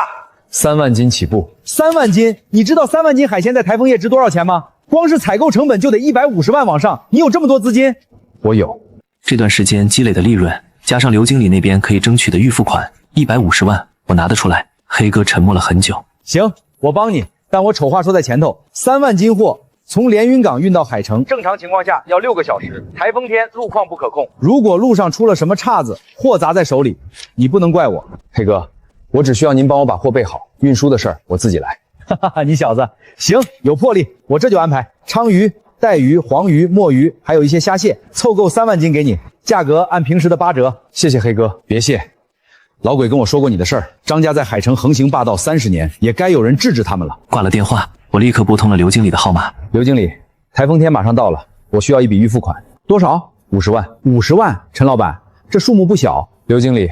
Speaker 3: 3万斤起步。
Speaker 13: 3万斤？你知道3万斤海鲜在台风夜值多少钱吗？光是采购成本就得150万往上，你有这么多资金？
Speaker 3: 我有。
Speaker 1: 这段时间积累的利润，加上刘经理那边可以争取的预付款150万，我拿得出来。黑哥沉默了很久。
Speaker 13: 行，我帮你，但我丑话说在前头，3万斤货从连云港运到海城，正常情况下要6个小时。台风天路况不可控，如果路上出了什么岔子，货砸在手里，你不能怪我。
Speaker 3: 黑哥，我只需要您帮我把货备好，运输的事儿我自己来。
Speaker 13: 哈哈，你小子行，有魄力，我这就安排。鲳鱼、带鱼、黄鱼、墨鱼，还有一些虾蟹，凑够3万斤给你，价格按平时的8折。
Speaker 3: 谢谢黑哥。别谢。老鬼跟我说过你的事儿，张家在海城横行霸道30年，也该有人治治他们了。
Speaker 1: 挂了电话，我立刻拨通了刘经理的号码。
Speaker 3: 刘经理，台风天马上到了，我需要一笔预付款。
Speaker 13: 多少
Speaker 3: ？50万。
Speaker 13: 50万，陈老板，这数目不小。
Speaker 3: 刘经理，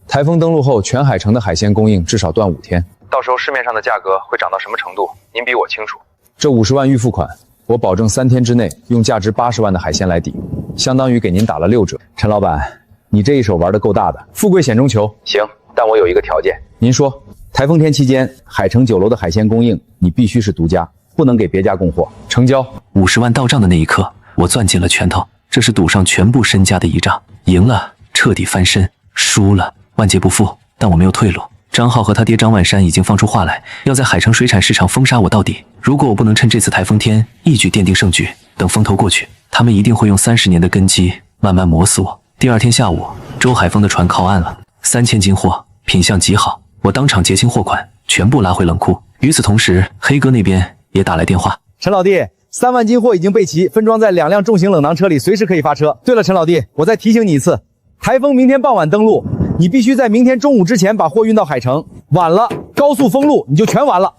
Speaker 3: 台风登陆后，全海城的海鲜供应至少断5天，到时候市面上的价格会涨到什么程度，您比我清楚。这50万预付款，我保证3天之内用价值80万的海鲜来抵，相当于给您打了6折。陈老板，你这一手玩得够大的，富贵险中求。行，但我有一个条件。您说，台风天期间，海城酒楼的海鲜供应你必须是独家，不能给别家供货。成交。
Speaker 1: 50万到账的那一刻，我攥紧了拳头，这是赌上全部身家的一仗。赢了，彻底翻身；输了，万劫不复。但我没有退路。张浩和他爹张万山已经放出话来，要在海城水产市场封杀我到底。如果我不能趁这次台风天一举奠定胜局，等风头过去，他们一定会用30年的根基慢慢磨死我。第二天下午，周海峰的船靠岸了，3000斤货，品相极好，我当场结清货款，全部拉回冷库。与此同时，黑哥那边也打来电话，
Speaker 13: 陈老弟，3万斤货已经备齐，分装在2辆重型冷囊车里，随时可以发车。对了，陈老弟，我再提醒你一次，台风明天傍晚登陆，你必须在明天中午之前把货运到海城，晚了高速封路你就全完了。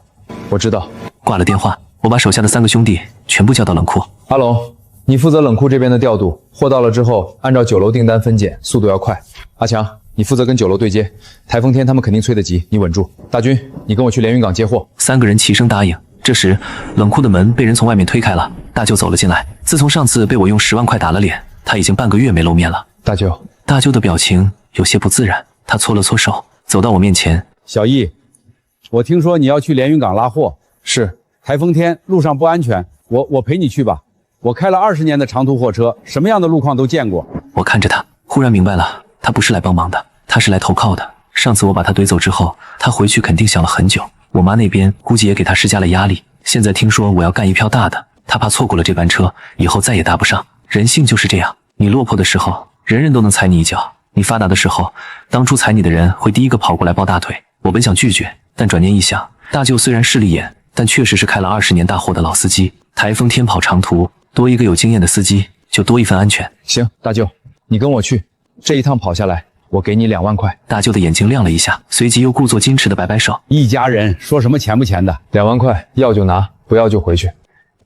Speaker 3: 我知道。
Speaker 1: 挂了电话，我把手下的3个兄弟全部叫到冷库。
Speaker 3: 阿龙，你负责冷库这边的调度，货到了之后按照酒楼订单分拣，速度要快。阿强，你负责跟酒楼对接，台风天他们肯定催得急，你稳住。大军，你跟我去连云港接货。
Speaker 1: 3个人齐声答应。这时，冷库的门被人从外面推开了，大舅走了进来。自从上次被我用10万块打了脸，他已经半个月没露面了。
Speaker 3: 大舅，
Speaker 1: 大舅的表情有些不自然，他搓了搓手，走到我面前。
Speaker 6: 小易，我听说你要去连云港拉货，
Speaker 3: 是。
Speaker 6: 台风天路上不安全，我陪你去吧。我开了20年的长途货车，什么样的路况都见过。
Speaker 1: 我看着他，忽然明白了，他不是来帮忙的，他是来投靠的。上次我把他怼走之后，他回去肯定想了很久。我妈那边估计也给他施加了压力。现在听说我要干一票大的，他怕错过了这班车，以后再也搭不上。人性就是这样，你落魄的时候，人人都能踩你一脚；你发达的时候，当初踩你的人会第一个跑过来抱大腿。我本想拒绝，但转念一想，大舅虽然势利眼，但确实是开了20年大货的老司机。台风天跑长途，多一个有经验的司机，就多一份安全。
Speaker 3: 行，大舅，你跟我去，这一趟跑下来，我给你2万块。
Speaker 1: 大舅的眼睛亮了一下，随即又故作矜持的摆摆手。
Speaker 6: 一家人说什么钱不钱的
Speaker 3: ，2万块，要就拿，不要就回去。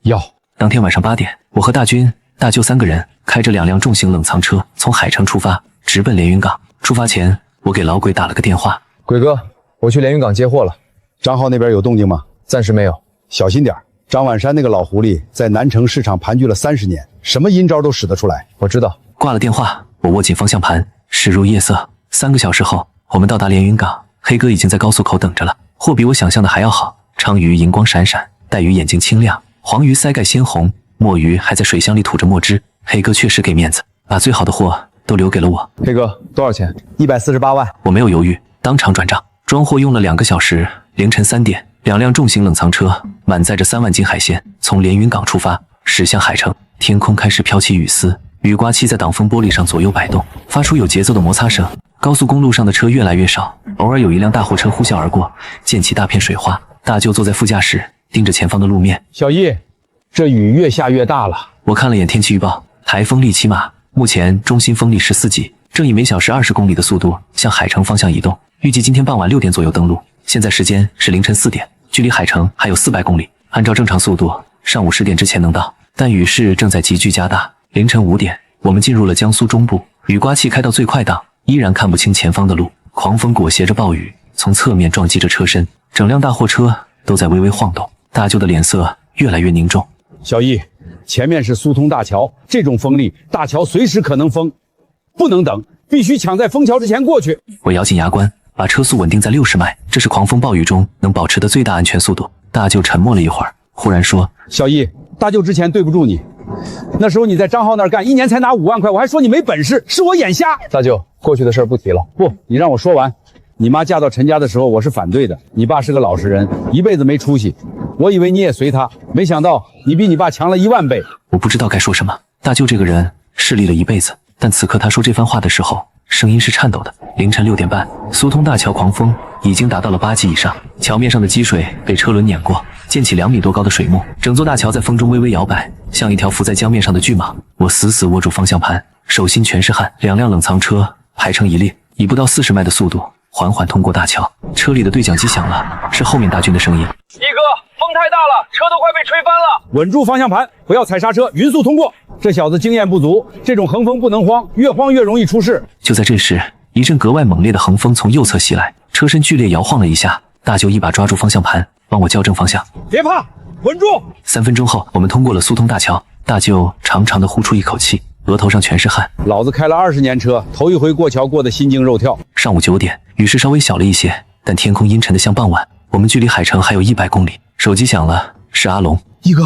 Speaker 3: 要。
Speaker 1: 当天晚上8点，我和大军、大舅3个人开着2辆重型冷藏车从海城出发，直奔连云港。出发前，我给老鬼打了个电话。
Speaker 3: 鬼哥，我去连云港接货了。
Speaker 10: 张浩那边有动静吗？
Speaker 3: 暂时没有。
Speaker 10: 小心点，张万山那个老狐狸在南城市场盘踞了30年，什么阴招都使得出来。
Speaker 3: 我知道。
Speaker 1: 挂了电话，我握紧方向盘，驶入夜色。3个小时后，我们到达连云港，黑哥已经在高速口等着了。货比我想象的还要好，鲳鱼银光闪闪，带鱼眼睛清亮，黄鱼腮盖鲜红，墨鱼还在水箱里吐着墨汁。黑哥确实给面子，把最好的货都留给了我。
Speaker 3: 黑哥，多少钱
Speaker 13: ？148万。
Speaker 1: 我没有犹豫，当场转账。装货用了2个小时，凌晨3点，2辆重型冷藏车满载着3万斤海鲜，从连云港出发，驶向海城。天空开始飘起雨丝，雨刮器在挡风玻璃上左右摆动，发出有节奏的摩擦声。高速公路上的车越来越少，偶尔有一辆大货车呼啸而过，溅起大片水花。大舅坐在副驾驶，盯着前方的路面。
Speaker 6: 小易，这雨越下越大了。
Speaker 1: 我看了眼天气预报，台风利奇马目前中心风力14级，正以每小时20公里的速度向海城方向移动，预计今天傍晚6点左右登陆。现在时间是凌晨4点，距离海城还有400公里。按照正常速度，上午10点之前能到，但雨势正在急剧加大。凌晨5点，我们进入了江苏中部，雨刮器开到最快档，依然看不清前方的路，狂风裹挟着暴雨，从侧面撞击着车身，整辆大货车都在微微晃动。大舅的脸色越来越凝重。
Speaker 6: 小易，前面是苏通大桥，这种风力，大桥随时可能封，不能等，必须抢在封桥之前过去。
Speaker 1: 我咬紧牙关，把车速稳定在60迈，这是狂风暴雨中能保持的最大安全速度。大舅沉默了一会儿，忽然说：
Speaker 6: 小易，大舅之前对不住你，那时候你在张浩那儿干，1年才拿5万块，我还说你没本事，是我眼瞎。
Speaker 3: 大舅，过去的事儿不提了。
Speaker 6: 不，你让我说完。你妈嫁到陈家的时候，我是反对的。你爸是个老实人，一辈子没出息，我以为你也随他，没想到你比你爸强了1万倍。
Speaker 1: 我不知道该说什么。大舅这个人势利了一辈子，但此刻他说这番话的时候，声音是颤抖的。凌晨6点半，苏通大桥狂风已经达到了8级以上，桥面上的积水被车轮碾过，溅起2米多高的水幕，整座大桥在风中微微摇摆，像一条浮在江面上的巨蟒。我死死握住方向盘，手心全是汗。2辆冷藏车排成一列，以不到40迈的速度缓缓通过大桥。车里的对讲机响了，是后面大军的声音。
Speaker 3: 一哥，风太大了，车都快被吹翻了。
Speaker 6: 稳住方向盘，不要踩刹车，匀速通过。这小子经验不足，这种横风不能慌，越慌越容易出事。
Speaker 1: 就在这时，一阵格外猛烈的横风从右侧袭来，车身剧烈摇晃了一下。大舅一把抓住方向盘，帮我校正方向。
Speaker 6: 别怕，稳住。
Speaker 1: 3分钟后，我们通过了苏通大桥。大舅长长的呼出一口气，额头上全是汗。
Speaker 6: 老子开了20年车，头一回过桥过得心惊肉跳。
Speaker 1: 上午9点，雨势稍微小了一些，但天空阴沉的像傍晚。我们距离海城还有100公里。手机响了，是阿龙。
Speaker 2: 一哥，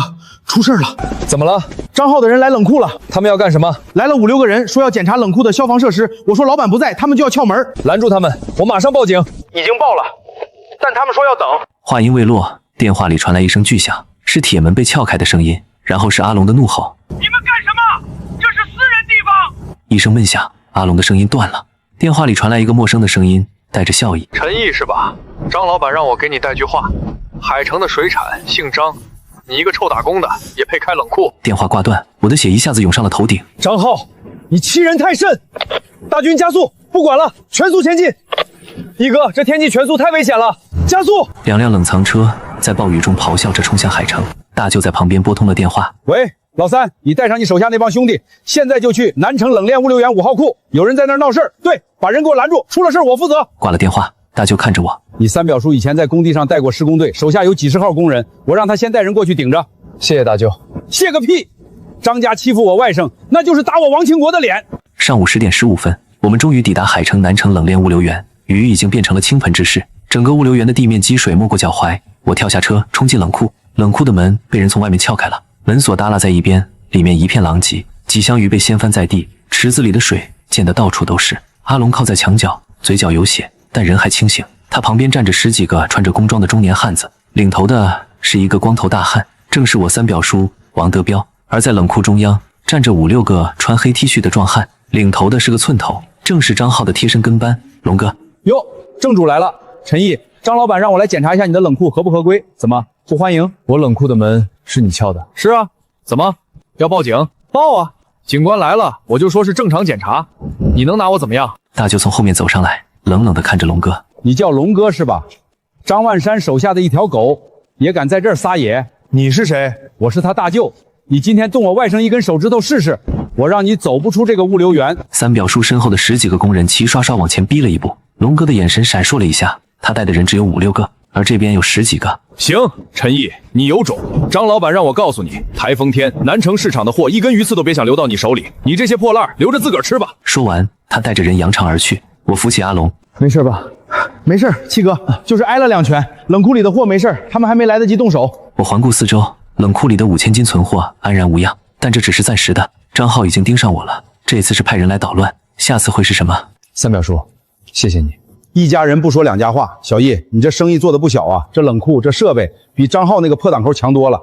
Speaker 2: 出事了！
Speaker 3: 怎么了？
Speaker 2: 张浩的人来冷库了。
Speaker 3: 他们要干什么？
Speaker 2: 来了5、6个人，说要检查冷库的消防设施。我说老板不在，他们就要撬门。
Speaker 3: 拦住他们，我马上报警。
Speaker 7: 已经报了，但他们说要等。
Speaker 1: 话音未落，电话里传来一声巨响，是铁门被撬开的声音，然后是阿龙的怒吼：“
Speaker 7: 你们干什么？这是私人地方！”
Speaker 1: 一声闷响，阿龙的声音断了。电话里传来一个陌生的声音，带着笑意：“
Speaker 7: 陈毅是吧？张老板让我给你带句话，海城的水产姓张，你一个臭打工的也配开冷库？”
Speaker 1: 电话挂断，我的血一下子涌上了头顶。
Speaker 3: 张浩，你欺人太甚！大军加速，不管了，全速前进！一哥，这天气全速太危险了，加速
Speaker 1: ！2辆冷藏车在暴雨中咆哮着冲向海城。大舅在旁边拨通了电话：“
Speaker 6: 喂，老三，你带上你手下那帮兄弟，现在就去南城冷链物流园5号库，有人在那儿闹事儿。对，把人给我拦住，出了事我负责。”
Speaker 1: 挂了电话，大舅看着我：“
Speaker 6: 你三表叔以前在工地上带过施工队，手下有几十号工人，我让他先带人过去顶着。”
Speaker 3: 谢谢大舅。
Speaker 6: 谢个屁！张家欺负我外甥，那就是打我王庆国的脸。
Speaker 1: 上午10点15分，我们终于抵达海城南城冷链物流园。雨已经变成了倾盆之势，整个物流园的地面积水没过脚踝。我跳下车，冲进冷库。冷库的门被人从外面撬开了，门锁耷拉在一边，里面一片狼藉，几箱鱼被掀翻在地，池子里的水溅得到处都是。阿龙靠在墙角，嘴角有血，但人还清醒。他旁边站着10几个穿着工装的中年汉子，领头的是一个光头大汉，正是我三表叔王德彪。而在冷库中央站着5、6个穿黑 T 恤的壮汉，领头的是个寸头，正是张浩的贴身跟班龙哥。
Speaker 6: 哟，正主来了，陈毅，张老板让我来检查一下你的冷库合不合规，怎么不欢迎？
Speaker 3: 我冷库的门是你撬的？
Speaker 7: 是啊，怎么要报警？
Speaker 3: 报啊！
Speaker 7: 警官来了，我就说是正常检查，你能拿我怎么样？
Speaker 1: 大舅从后面走上来，冷冷地看着龙哥。
Speaker 6: 你叫龙哥是吧？张万山手下的一条狗也敢在这儿撒野？
Speaker 3: 你是谁？
Speaker 6: 我是他大舅。你今天动我外甥一根手指头试试，我让你走不出这个物流园。
Speaker 1: 三表叔身后的10几个工人齐刷刷往前逼了一步，龙哥的眼神闪烁了一下，他带的人只有5、6个，而这边有10几个。
Speaker 9: 行，陈毅，你有种！张老板让我告诉你，台风天南城市场的货一根鱼刺都别想流到你手里，你这些破烂留着自个儿吃吧。
Speaker 1: 说完，他带着人扬长而去。我扶起阿龙，
Speaker 2: 没事吧？没事，七哥，就是挨了2拳，冷库里的货没事，他们还没来得及动手。
Speaker 1: 我环顾四周，冷库里的5000斤存货安然无恙，但这只是暂时的。张浩已经盯上我了，这次是派人来捣乱，下次会是什么？
Speaker 3: 三表叔，谢谢你。
Speaker 6: 一家人不说两家话，小易，你这生意做得不小啊！这冷库这设备比张浩那个破档口强多了，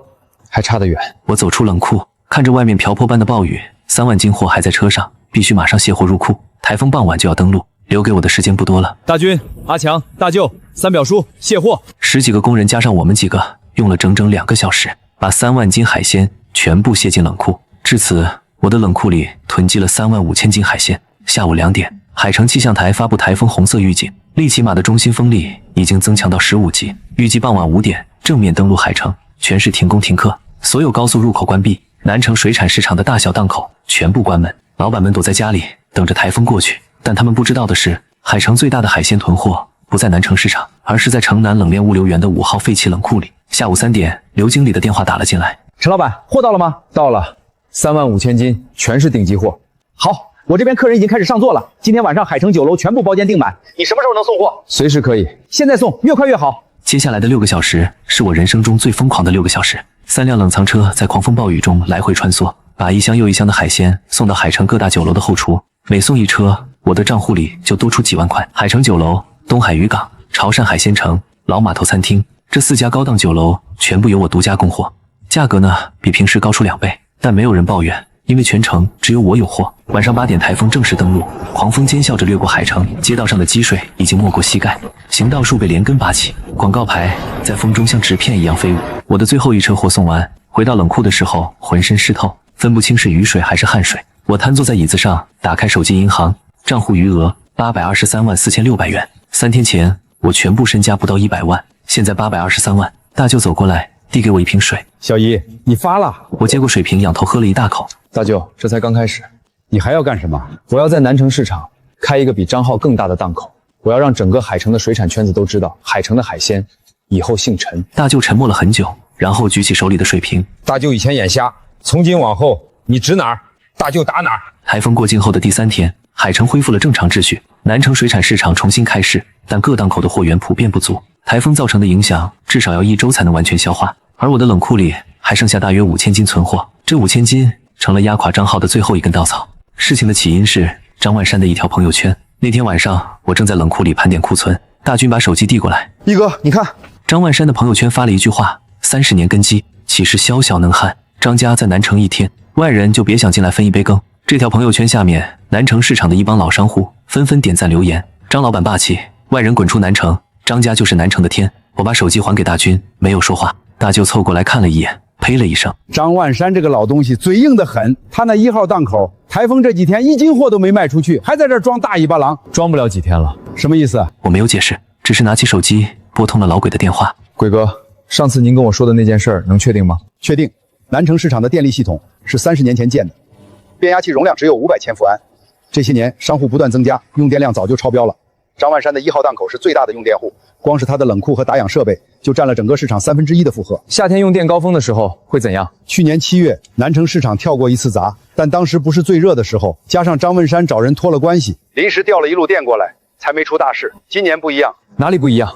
Speaker 3: 还差得远。
Speaker 1: 我走出冷库，看着外面瓢泼般的暴雨，3万斤货还在车上，必须马上卸货入库。台风傍晚就要登陆，留给我的时间不多了。
Speaker 3: 大军、阿强、大舅、三表叔，卸货
Speaker 1: ！10几个工人加上我们几个，用了整整2个小时，把3万斤海鲜全部卸进冷库。至此，我的冷库里囤积了3万5千斤海鲜。下午2点，海城气象台发布台风红色预警，利奇马的中心风力已经增强到15级，预计傍晚5点正面登陆海城，全市停工停课，所有高速入口关闭，南城水产市场的大小档口全部关门，老板们躲在家里等着台风过去。但他们不知道的是，海城最大的海鲜囤货不在南城市场，而是在城南冷链物流园的5号废弃冷库里。下午3点，刘经理的电话打了进来：
Speaker 13: 陈老板，货到了吗？
Speaker 3: 到了，3万5千斤，全是顶级货。
Speaker 13: 好，我这边客人已经开始上座了，今天晚上海城酒楼全部包间订满。你什么时候能送货？
Speaker 3: 随时可以，
Speaker 13: 现在送，越快越好。
Speaker 1: 接下来的6个小时是我人生中最疯狂的6个小时。3辆冷藏车在狂风暴雨中来回穿梭，把一箱又一箱的海鲜送到海城各大酒楼的后厨。每送一车，我的账户里就多出几万块。海城酒楼、东海渔港、潮汕海鲜城、老码头餐厅，这4家高档酒楼全部由我独家供货，价格呢比平时高出2倍，但没有人抱怨，因为全城只有我有货。晚上8点，台风正式登陆，狂风尖啸着掠过海城，街道上的积水已经没过膝盖，行道树被连根拔起，广告牌在风中像纸片一样飞舞。我的最后一车货送完，回到冷库的时候，浑身湿透，分不清是雨水还是汗水。我瘫坐在椅子上，打开手机银行，账户余额823万4600元。3天前我全部身家不到100万，现在823万。大舅走过来，递给我一瓶水。
Speaker 6: 小姨，你发了？
Speaker 1: 我接过水瓶，仰头喝了一大口。
Speaker 3: 大舅，这才刚开始。
Speaker 6: 你还要干什么？
Speaker 3: 我要在南城市场开一个比张浩更大的档口，我要让整个海城的水产圈子都知道，海城的海鲜以后姓陈。
Speaker 1: 大舅沉默了很久，然后举起手里的水瓶。
Speaker 6: 大舅以前眼瞎，从今往后你指哪儿，大舅打哪儿。
Speaker 1: 台风过境后的第3天，海城恢复了正常秩序，南城水产市场重新开市，但各档口的货源普遍不足。台风造成的影响至少要1周才能完全消化，而我的冷库里还剩下大约5000斤存货，这5000斤成了压垮张浩的最后一根稻草。事情的起因是张万山的一条朋友圈。那天晚上，我正在冷库里盘点库存，大军把手机递过来。
Speaker 2: 一哥，你看，
Speaker 1: 张万山的朋友圈发了一句话：30年根基，岂是宵小能撼？张家在南城1天，外人就别想进来分一杯羹。这条朋友圈下面，南城市场的一帮老商户纷纷点赞留言：张老板霸气，外人滚出南城，张家就是南城的天。我把手机还给大军，没有说话。大舅凑过来看了一眼，呸了一声。
Speaker 6: 张万山这个老东西嘴硬得很，他那1号档口，台风这几天1斤货都没卖出去，还在这装大尾巴狼，
Speaker 3: 装不了几天了。
Speaker 6: 什么意思？
Speaker 1: 我没有解释，只是拿起手机拨通了老鬼的电话。
Speaker 3: 鬼哥，上次您跟我说的那件事能确定吗？
Speaker 10: 确定。南城市场的电力系统是30年前建的，变压器容量只有500千伏安。这些年商户不断增加，用电量早就超标了。张万山的1号档口是最大的用电户，光是他的冷库和打氧设备就占了整个市场1/3的负荷。
Speaker 3: 夏天用电高峰的时候会怎样？
Speaker 10: 去年7月，南城市场跳过一次闸，但当时不是最热的时候，加上张万山找人托了关系，临时调了一路电过来，才没出大事。今年不一样。
Speaker 3: 哪里不一样？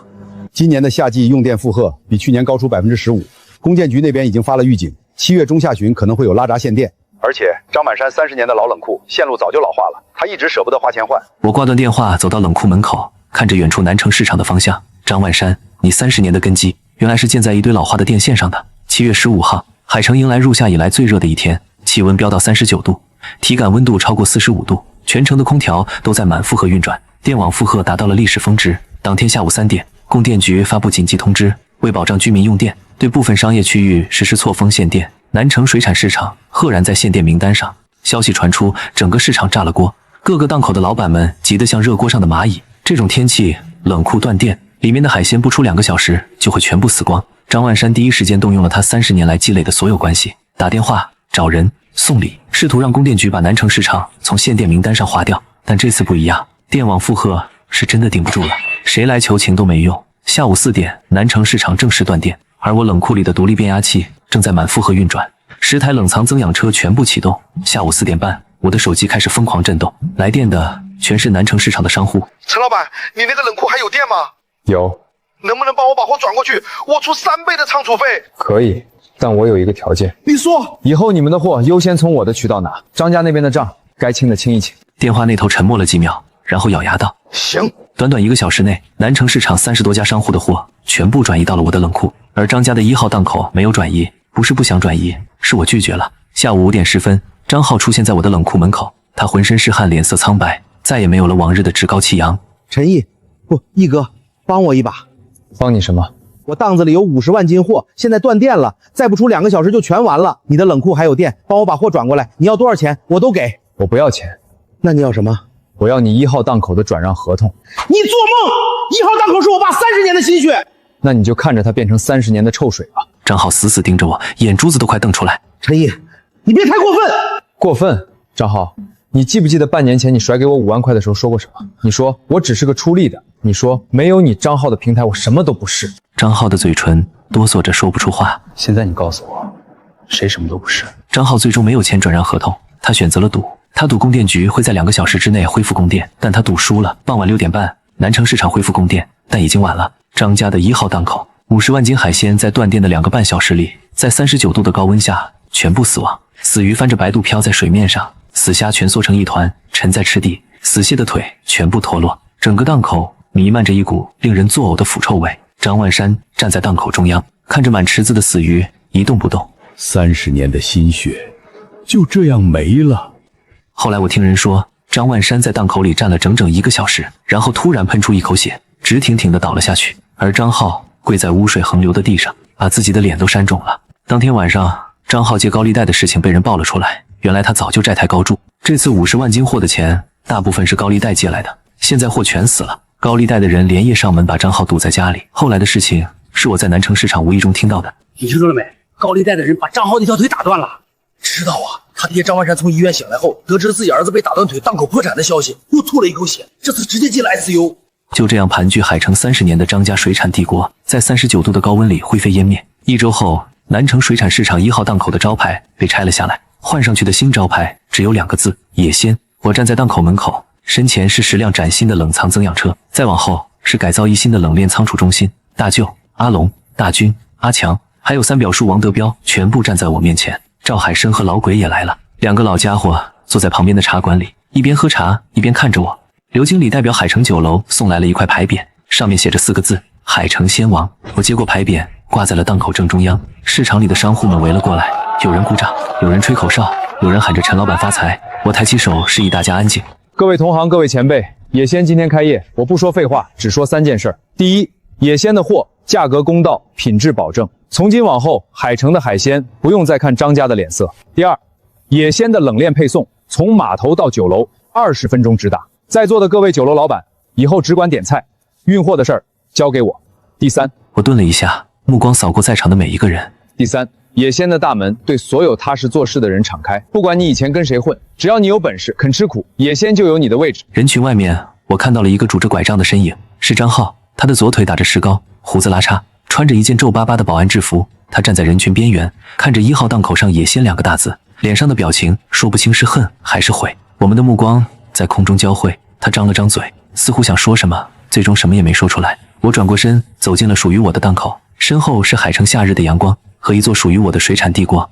Speaker 10: 今年的夏季用电负荷比去年高出15%，供电局那边已经发了预警，7月中下旬可能会有拉闸限电。而且张满山30年的老冷库线路早就老化了，他一直舍不得花钱换。
Speaker 1: 我挂断电话，走到冷库门口，看着远处南城市场的方向。张万山，你30年的根基原来是建在一堆老化的电线上的。7月15号，海城迎来入夏以来最热的一天，气温飙到39度，体感温度超过45度，全城的空调都在满负荷运转，电网负荷达到了历史峰值。当天下午3点，供电局发布紧急通知，为保障居民用电，对部分商业区域实施错峰限电。南城水产市场赫然在限电名单上。消息传出，整个市场炸了锅，各个档口的老板们急得像热锅上的蚂蚁。这种天气，冷库断电，里面的海鲜不出2个小时就会全部死光。张万山第一时间动用了他30年来积累的所有关系，打电话找人送礼，试图让供电局把南城市场从限电名单上划掉。但这次不一样，电网负荷是真的顶不住了，谁来求情都没用。下午4点，南城市场正式断电，而我冷库里的独立变压器正在满负荷运转，10台冷藏增氧车全部启动。下午4点半，我的手机开始疯狂震动，来电的全是南城市场的商户。
Speaker 11: 陈老板，你那个冷库还有电吗？
Speaker 3: 有。
Speaker 11: 能不能帮我把货转过去？我出3倍的仓储费。
Speaker 3: 可以，但我有一个条件。
Speaker 11: 你说。
Speaker 3: 以后你们的货优先从我的渠道拿，张家那边的账该清的清一清。
Speaker 1: 电话那头沉默了几秒，然后咬牙道：
Speaker 11: 行。
Speaker 1: 短短1个小时内，南城市场30多家商户的货全部转移到了我的冷库，而张家的1号档口没有转移，不是不想转移，是我拒绝了。下午5点10分，张浩出现在我的冷库门口，他浑身是汗，脸色苍白，再也没有了往日的趾高气扬。
Speaker 2: 陈毅，不，毅哥，帮我一把。
Speaker 3: 帮你什么？
Speaker 2: 我档子里有50万斤货，现在断电了，再不出2个小时就全完了。你的冷库还有电，帮我把货转过来，你要多少钱我都给。
Speaker 3: 我不要钱。
Speaker 2: 那你要什么？
Speaker 3: 我要你1号档口的转让合同。
Speaker 2: 你做梦！1号档口是我爸30年的心血。
Speaker 3: 那你就看着它变成30年的臭水吧。
Speaker 1: 张浩死死盯着我，眼珠子都快瞪出来。
Speaker 2: 陈毅，你别太过分。
Speaker 3: 过分？张浩，你记不记得半年前你甩给我5万块的时候说过什么？你说我只是个出力的，你说没有你张浩的平台我什么都不是。
Speaker 1: 张浩的嘴唇哆嗦着说不出话。
Speaker 4: 现在你告诉我，谁什么都不是？
Speaker 1: 张浩最终没有签转让合同，他选择了赌。他赌供电局会在2个小时之内恢复供电，但他赌输了。傍晚6点半，南城市场恢复供电，但已经晚了。张家的1号档口50万斤海鲜在断电的2个半小时里，在39度的高温下全部死亡。死鱼翻着白肚漂在水面上，死虾蜷缩成一团沉在赤地，死蟹的腿全部脱落。整个档口弥漫着一股令人作呕的腐臭味。张万山站在档口中央，看着满池子的死鱼一动不动。
Speaker 9: 30年的心血就这样没了。
Speaker 1: 后来我听人说，张万山在档口里站了整整1个小时，然后突然喷出一口血，直挺挺地倒了下去。而张浩跪在污水横流的地上，把自己的脸都扇肿了。当天晚上，张浩借高利贷的事情被人爆了出来，原来他早就债台高筑。这次50万斤货的钱，大部分是高利贷借来的，现在货全死了。高利贷的人连夜上门把张浩堵在家里。后来的事情是我在南城市场无意中听到的。
Speaker 14: 你听说了没？高利贷的人把张浩那条腿打断了。知道啊，他爹张万山从医院醒来后，得知了自己儿子被打断腿、档口破产的消息，又吐了一口血，这次直接进了 ICU。
Speaker 1: 就这样盘踞海城30年的张家水产帝国，在39度的高温里灰飞烟灭。1周后，南城水产市场1号档口的招牌被拆了下来，换上去的新招牌只有2个字：野鲜。我站在档口门口，身前是10辆崭新的冷藏增氧车，再往后是改造一新的冷链仓储中心。大舅、阿龙、大军、阿强，还有3表叔王德彪全部站在我面前。赵海生和老鬼也来了，2个老家伙坐在旁边的茶馆里，一边喝茶一边看着我。刘经理代表海城酒楼送来了一块牌匾，上面写着4个字：海城鲜王。我接过牌匾，挂在了档口正中央。市场里的商户们围了过来，有人鼓掌，有人吹口哨，有人喊着陈老板发财。我抬起手示意大家安静。
Speaker 3: 各位同行，各位前辈，野鲜今天开业，我不说废话，只说3件事。第一，野鲜的货价格公道，品质保证。从今往后，海城的海鲜不用再看张家的脸色。第二，野鲜的冷链配送，从码头到酒楼20分钟直达。在座的各位酒楼老板，以后只管点菜，运货的事儿交给我。第三，
Speaker 1: 我顿了一下，目光扫过在场的每一个人。
Speaker 3: 第三，野鲜的大门对所有踏实做事的人敞开，不管你以前跟谁混，只要你有本事肯吃苦，野鲜就有你的位置。
Speaker 1: 人群外面，我看到了一个拄着拐杖的身影，是张浩。他的左腿打着石膏，胡子拉碴，穿着一件皱巴巴的保安制服。他站在人群边缘，看着1号档口上野鲜2个大字，脸上的表情说不清是恨还是悔。我们的目光在空中交汇，他张了张嘴，似乎想说什么，最终什么也没说出来。我转过身，走进了属于我的档口，身后是海城夏日的阳光和一座属于我的水产帝国。